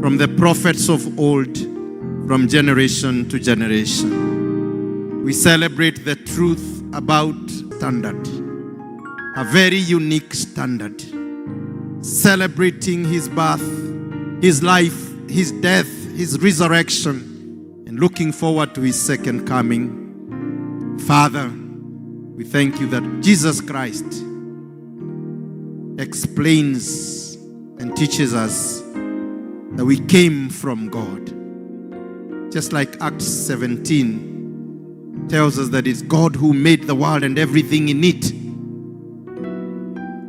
from the prophets of old, from generation to generation. We celebrate the truth about standard, a very unique standard, celebrating his birth, his life, his death, his resurrection, and looking forward to his second coming. Father, we thank you that Jesus Christ explains and teaches us that we came from God. Just like Acts 17 tells us that it's God who made the world and everything in it.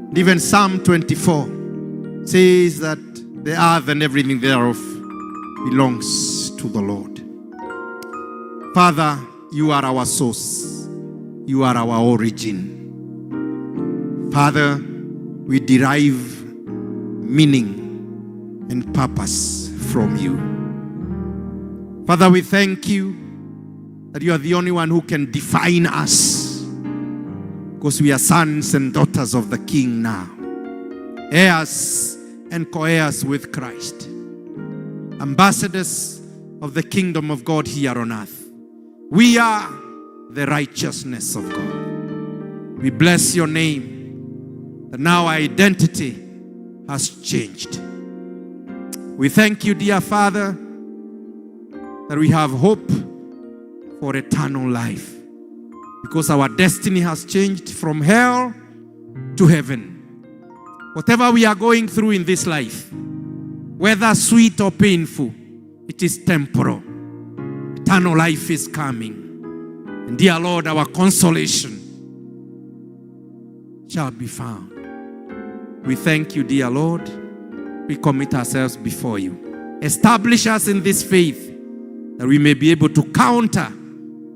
And even Psalm 24 says that the earth and everything thereof belongs to the Lord. Father, you are our source. You are our origin. Father, we derive meaning and purpose from you. Father, we thank you that you are the only one who can define us, because we are sons and daughters of the King now, heirs and co-heirs with Christ, ambassadors of the kingdom of God here on earth. We are the righteousness of God. We bless your name, that now our identity has changed. We thank you, dear Father, that we have hope for eternal life, because our destiny has changed from hell to heaven. Whatever we are going through in this life, whether sweet or painful, it is temporal. Eternal life is coming. And dear Lord, our consolation shall be found. We thank you, dear Lord. We commit ourselves before you. Establish us in this faith, that we may be able to counter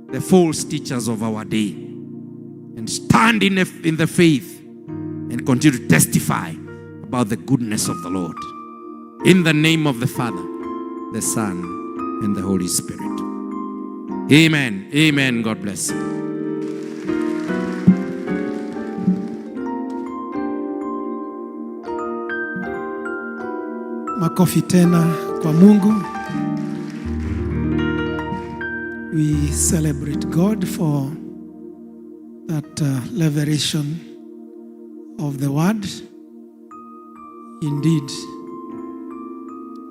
the false teachers of our day and stand in the faith and continue to testify about the goodness of the Lord. In the name of the Father, the Son, and the Holy Spirit. Amen. Amen. God bless you. Makofi tena kwa Mungu. We celebrate God for that revelation of the word. Indeed,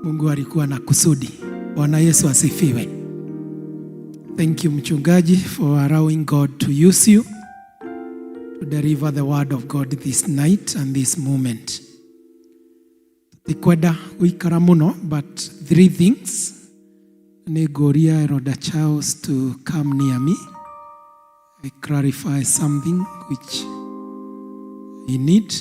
Mungu alikuwa na kusudi. Bwana Yesu asifiwe. Thank you, mchungaji, for allowing God to use you to deliver the word of God this night and this moment. Tikwenda guikara muno, but three things. Negoria Eroda Charles to come near me. I clarify something which he need.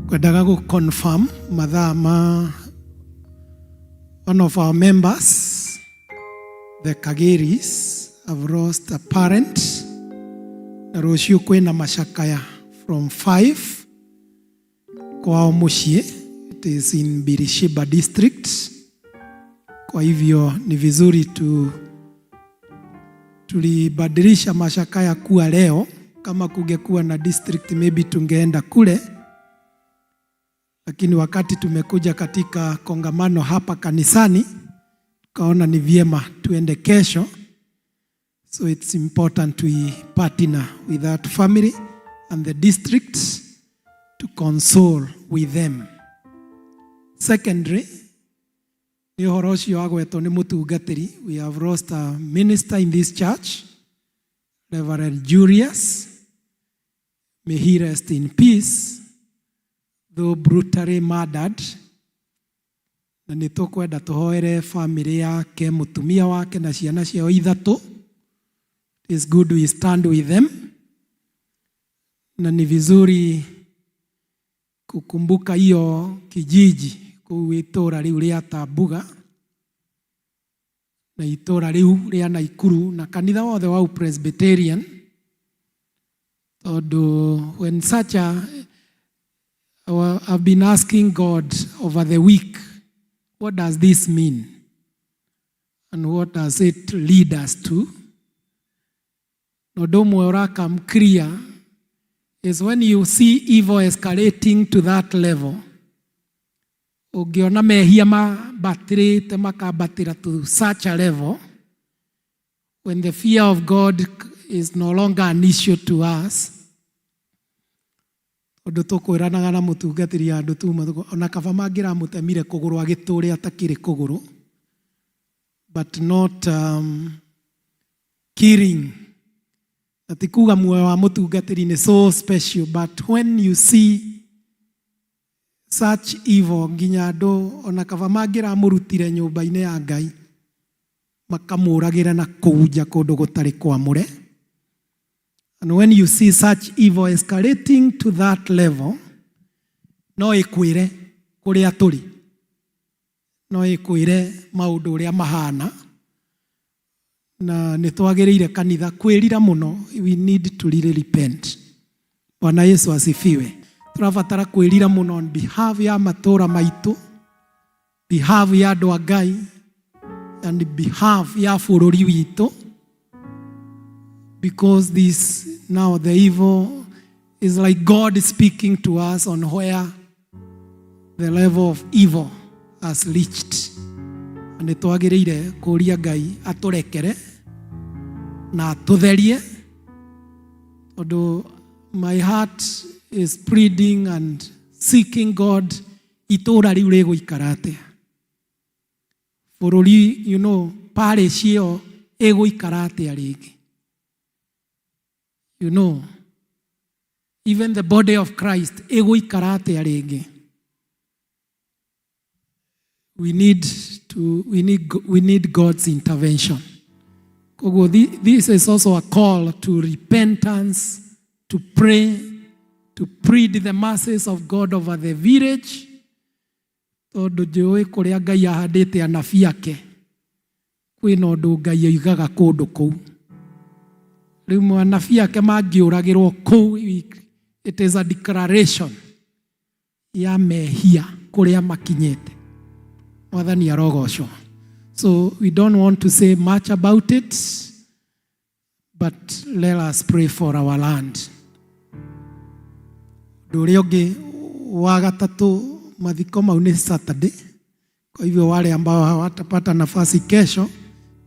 Kwendaga go confirm madama one of our members, the Kageris, have lost a parent. Na rũciũ kwĩna macakaya from 5 kwao mũciĩ. It is in Birishiba district. Kwa hivyo ni vizuri tulibadilisha mashakaya kuwa leo. Kama kungekuwa na district maybe tungeenda kule. Lakini wakati tumekuja katika kongamano hapa kanisani, kaona ni vyema tuende kesho. So it's important we partner with that family and the district to console with them. Secondly, ni ũhoro ũcio wagwetwo nĩ mũtungatĩri. We have lost a minister in this church, Reverend Julius. May he rest in peace, though brutally murdered. Na nĩ tũkwenda tũhoere family yake, mũtumia wake na ciana ciao 3. It's good we stand with them. Na ni vizuri kukumbuka hiyo kijiji kũu itũra rĩu rĩa Tambuga na itũra rĩu rĩa Naikuru na kanitha wothe wa Presbyterian. Tondũ when such I've been asking God over the week, what does this mean? And what does it lead us to? Ũndũ ũmwe ũrakam clear is when you see evil escalating to that level. Ũngĩona mehia mabatĩrĩte makabatĩra to such a level, when the fear of God is no longer an issue to us. ũndũ tũkwĩranaga na mũtungatĩri andũ tuma ona kaba mangĩramũtemire kũgũrũ agĩtũũre atakĩrĩ kũgũrũ, but not killing. Ati kuga muoyo wa mũtungatĩri nĩ so special, but when you see such evil, nginya andũ ona kaba mangĩramũrutire nyũmba-inĩ ya Ngai makamũragĩra na kũu nja kũndũ gũtarĩ kwamũre. And when you see such evil escalating to that level, no ĩkwĩre kũrĩa tũrĩ, no ĩkwĩre maũndũ ũrĩa mahana, na nĩ twagĩrĩire kanitha kwĩrira mũno. We need to really repent. Bwana Yesu asifiwe. Tũrabatara kwĩrira mũno on behalf ya matũũra maitũ, behalf ya andũ a Ngai, and behalf ya bũrũri witũ, because this now the evil is like God is speaking to us on where the level of evil has reached. Nĩ twagĩrĩire kũria Ngai atũrekere na atũtherie. Although my heart is pleading and seeking God, itũũra rĩu rĩgũikara atĩa? Bũrũri, parish ĩyo ĩgũikara atĩa rĩngĩ? Even the body of Christ ĩgũikara atĩa rĩngĩ? We need God's intervention. This is also a call to repentance, to pray, to plead the mercies of God over the village. Tondũ njũĩ kũrĩa Ngai ahandĩte anabii ake, kwĩna ũndũ Ngai oigaga kũndũ kũu. Rĩu anabii ake mangĩũragĩrwo kũu, it is a declaration ya mehia kũrĩa makinyĩte. Mwathani arogocwo. So we don't want to say much about it, but let us pray for our land. Ũndũ ũrĩa ũngĩ wa gatatũ, mathiko mau ni Saturday. Kwa hivyo wale ambao hawatapata nafasi kesho,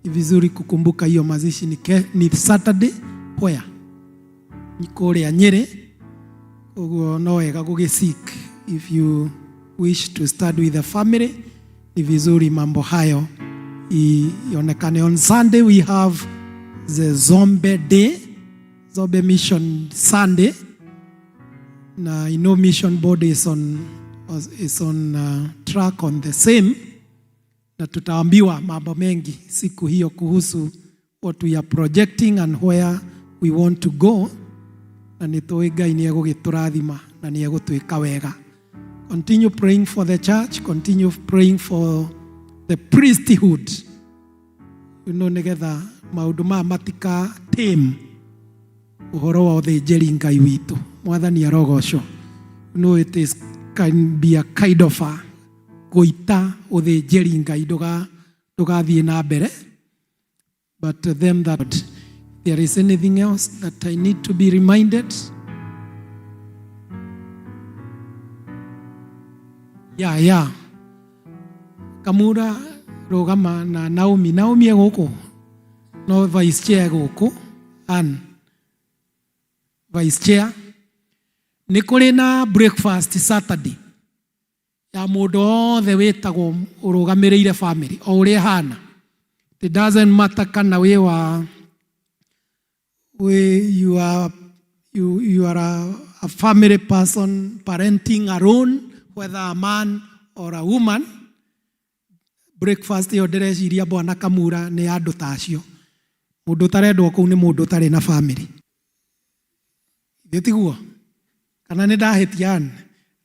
ni vizuri kukumbuka hiyo mazishi ni Saturday. Where? Ni kũrĩa Nyeri. Ũguo no wega gũgĩseek. If you wish to study with the family, ni vizuri mambo hayo ionekane. On Sunday we have the Zombe Day, Zombe Mission Sunday. Na mission board is on track on the same, na tutaambiwa mambo mengi siku hiyo kuhusu what we are projecting and where we want to go, na nĩtũĩ Ngai nĩ egũgĩtũrathima na nĩ egũtwĩka wega. Continue praying for the church, continue praying for the priesthood. Nĩgetha maũndũ maya matika tame ũhoro wa ũthĩnjĩri Ngai witũ. Mwathani arogocwo. It is can be a kind of a goita ũthĩnjĩri Ngai ndũgathiĩ na mbere. But them that there is anything else that I need to be reminded. Yeah. Kamura rogama na Naomi egũkũ. No vice chair egũkũ. And vice chair. Nĩ kũrĩ na breakfast Saturday ya mũndũ othe wĩtagwo ũrũgamĩrĩire family o ũrĩa hana. It doesn't matter kana you are a family person parenting alone, whether a man or a woman. Breakfast yo ndĩreciria Bwana Kamura nĩ andũ tacio. Mũndũ tarendwo kũu nĩ mũndũ tarĩ na family. Gĩtiguo. Kana nĩ ndahĩtia.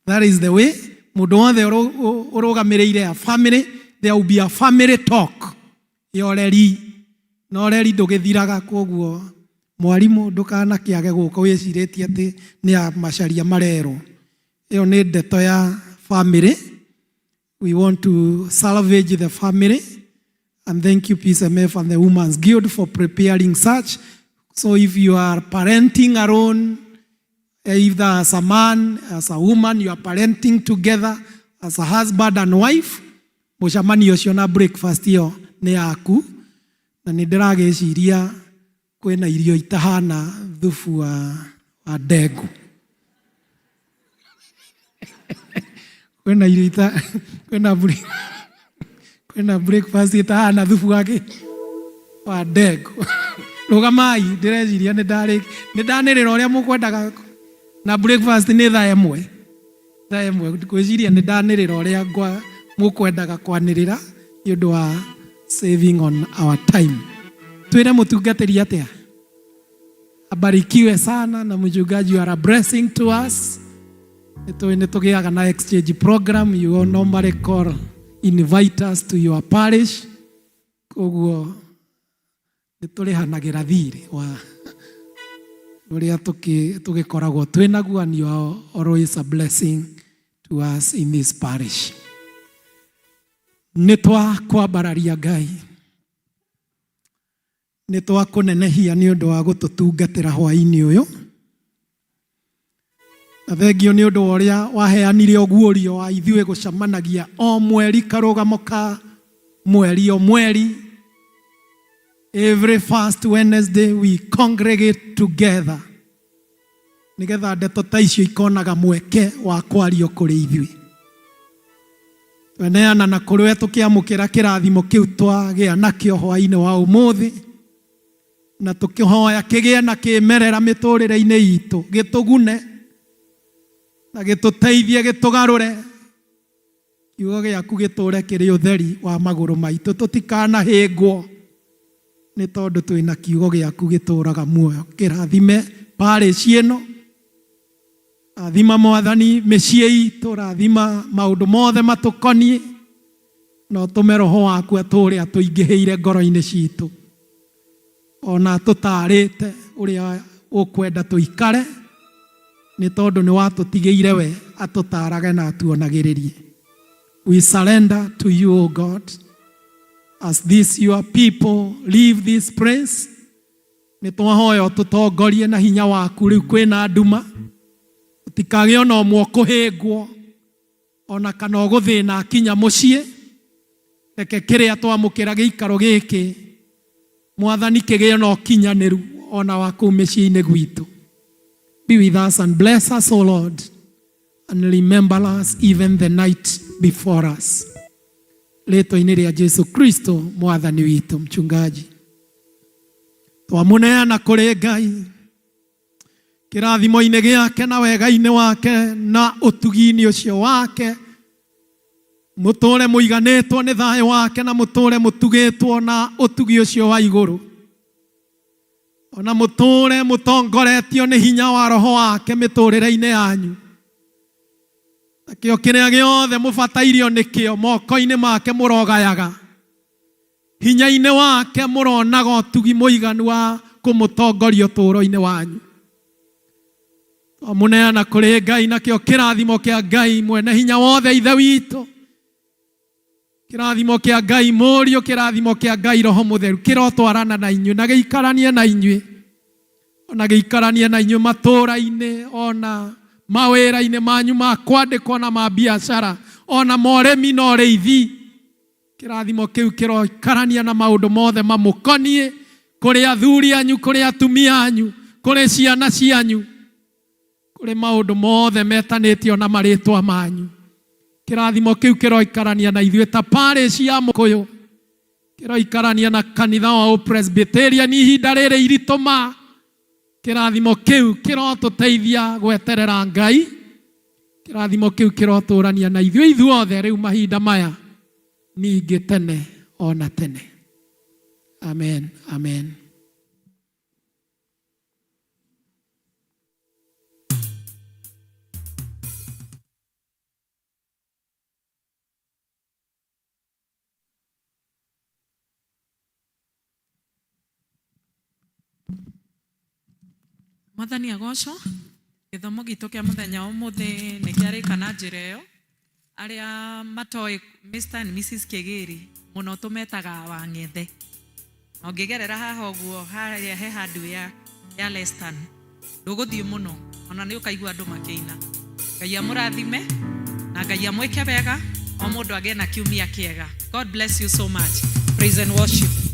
That is the way. Mũndũ wothe ũrũgamĩrĩire a family, there will be a family talk. Yoreri. Noreri ndũgĩthiraga kwoguo. Mwarimũ ndũkanakĩage gũka wĩcirĩtie atĩ nĩ a macaria marerwo. Ĩyo nĩ ndeto ya family. We want to salvage the family. And thank you, PSMF and the Women's Guild, for preparing such. So if you are parenting alone, either as a man, as a woman, you are parenting together, as a husband and wife, mũcemanio ũcio na breakfast ĩyo nĩ yaku. Na nĩ ndĩragĩciria kwĩna irio itahana thubu wa ndengũ. kwĩna irio kwĩna breakfast itahana thubu wa ndengũ. Rũgamai ndĩreciria nĩ ndanĩrĩra ũrĩa mũkwendaga na breakfast nĩ thaa ĩmwe. Ngwĩciria nĩ ndanĩrĩra ũrĩa mũkwendaga kwanĩrĩra nĩ ũndũ wa saving on our time. Twĩre mũtungatĩri atĩa? Abarikiwe sana na mchungaji, you are a blessing to us. Nĩ tũgĩaga na exchange program, you normally invite us to your parish. Koguo nĩ tũrĩhanagĩra thirĩ wa ũrĩa tũgĩkoragwo twĩ naguo, and you are always a blessing to us in this parish. Nĩ twakwambararia Ngai, nĩ twakũnenehia nĩ ũndũ wa gũtũtungatĩra hwaĩ-inĩ ũyũ, na thengio nĩ ũndũ wa ũrĩa waheanire ũguũrio wa ithuĩ gũcemanagia o mweri karũgamo ka mweri o mweri. Every first Wednesday we congregate together, nigetha ndeto ta icio ikonaga mweke wa kwario kũrĩ ithuĩ. Tweneana na kũrĩ we tũkĩamũkĩra kĩrathimo kĩu twagĩa nakĩo hwaĩ-inĩ wa ũmũthĩ, na tũkĩhoya kĩgĩe na kĩmerera mĩtũrĩre-inĩ itũ, gĩtũgune na gĩtũteithie, gĩtũgarũre, kiugo gĩaku gĩtũre kĩrĩ ũtheri wa magũrũ maitũ, tũtikanahĩngwo nĩ tondũ twĩna kiugo gĩaku gĩtũraga muoyo. Kĩrathime parish ĩno, rathima Mwathani mĩciĩ itũ, rathima maũndũ mothe matũkoniĩ, na ũtũme Roho waku atũre atũingĩhĩire ngoro-inĩ citũ, ona tũtarĩte ũrĩa ũkwenda tũikare, nĩ tondũ nĩ watũtigĩire we atũtarage na atuonagĩrĩrie. We surrender to you, O God, as this your people leave this place. Nĩ twahoya ũtũtongorie na hinya waku. Rĩu kwĩna nduma, tũtikagĩe ona ũmwe kũhĩngwo ona kana ũgũthĩna akinya mũciĩ. Reke kĩrĩa twamũkĩra gĩikaro gĩkĩ Mwathani kĩgĩe na ũkinyanĩru ona wa kũu mĩciĩ-inĩ gwitũ. Be with us and bless us, O Lord, and remember us even the night before us. Rĩtwa-inĩ rĩa Jesu Kristo Mwathani witũ. Mchungaji, twamũneana kũrĩ Ngai, kĩrathimo-inĩ gĩake na wega-inĩ wake na ũtugi-inĩ ũcio wake, mũtũre mũiganĩtwo nĩ thayũ wake, na mũtũre mũtugĩtwo na ũtugi ũcio wa igũrũ, ona mũtũre mũtongoretio nĩ hinya wa Roho wake mĩtũrĩre-inĩ yanyu. Nakĩo kĩrĩa gĩothe mũbatairio nĩkĩo moko-inĩ make mũrogayaga, hinya-inĩ wake mũronaga ũtugi mũiganu wa kũmũtongoria ũtũũro-inĩ wanyu. Twamũneana kũrĩ Ngai, nakĩo kĩrathimo kĩa Ngai mwene hinya wothe ithe witũ, kĩrathimo kĩa Ngai Mũriũ, kĩrathimo kĩa Ngai Roho Mũtheru kĩrotwarana na inyuĩ na gĩikaranie na inyuĩ, ona gĩikaranie na inyuĩ matũũra-inĩ, ona mawĩra-inĩ manyu ma kwandĩkwo na ma biacara, ona moremi na ũrĩithi. Kĩrathimo kĩu kĩroikarania na maũndũ mothe mamũkoniĩ, kũrĩ athuri anyu, kũrĩ atumia anyu, kũrĩ ciana cianyu, kũrĩ maũndũ mothe metanĩtio na marĩtwa manyu. Kĩrathimo kĩu kĩroikarania na ithuĩ ta parish ya Mũkũyũ, kĩroikarania na kanitha wa Ũpresbyterian ihinda rĩrĩ iritũ ma. Kĩrathimo kĩu kĩrotũteithia gweterera Ngai, kĩrathimo kĩu kĩrotũrania na ithuĩ ithuothe rĩu mahinda maya ningĩ tene ona tene. Amen, amen. Mwathani agocwo. Gĩthomo gitũ kĩa mũthenya ũmũthĩ nĩ kĩarĩka na njĩra ĩyo. Arĩa matoĩ Mr. and Mrs. Kĩgĩri mũno tũmetaga Wang'ethe. Na ũngĩgerera haha ũguo harĩa he handũ ya Lestan, ndũgũthiĩ mũno, ona nĩ ũkaigua andũ makĩina. Ngai amũrathime na Ngai amwĩke wega, o mũndũ agĩe na kiumia kĩega. God bless you so much. Praise and worship.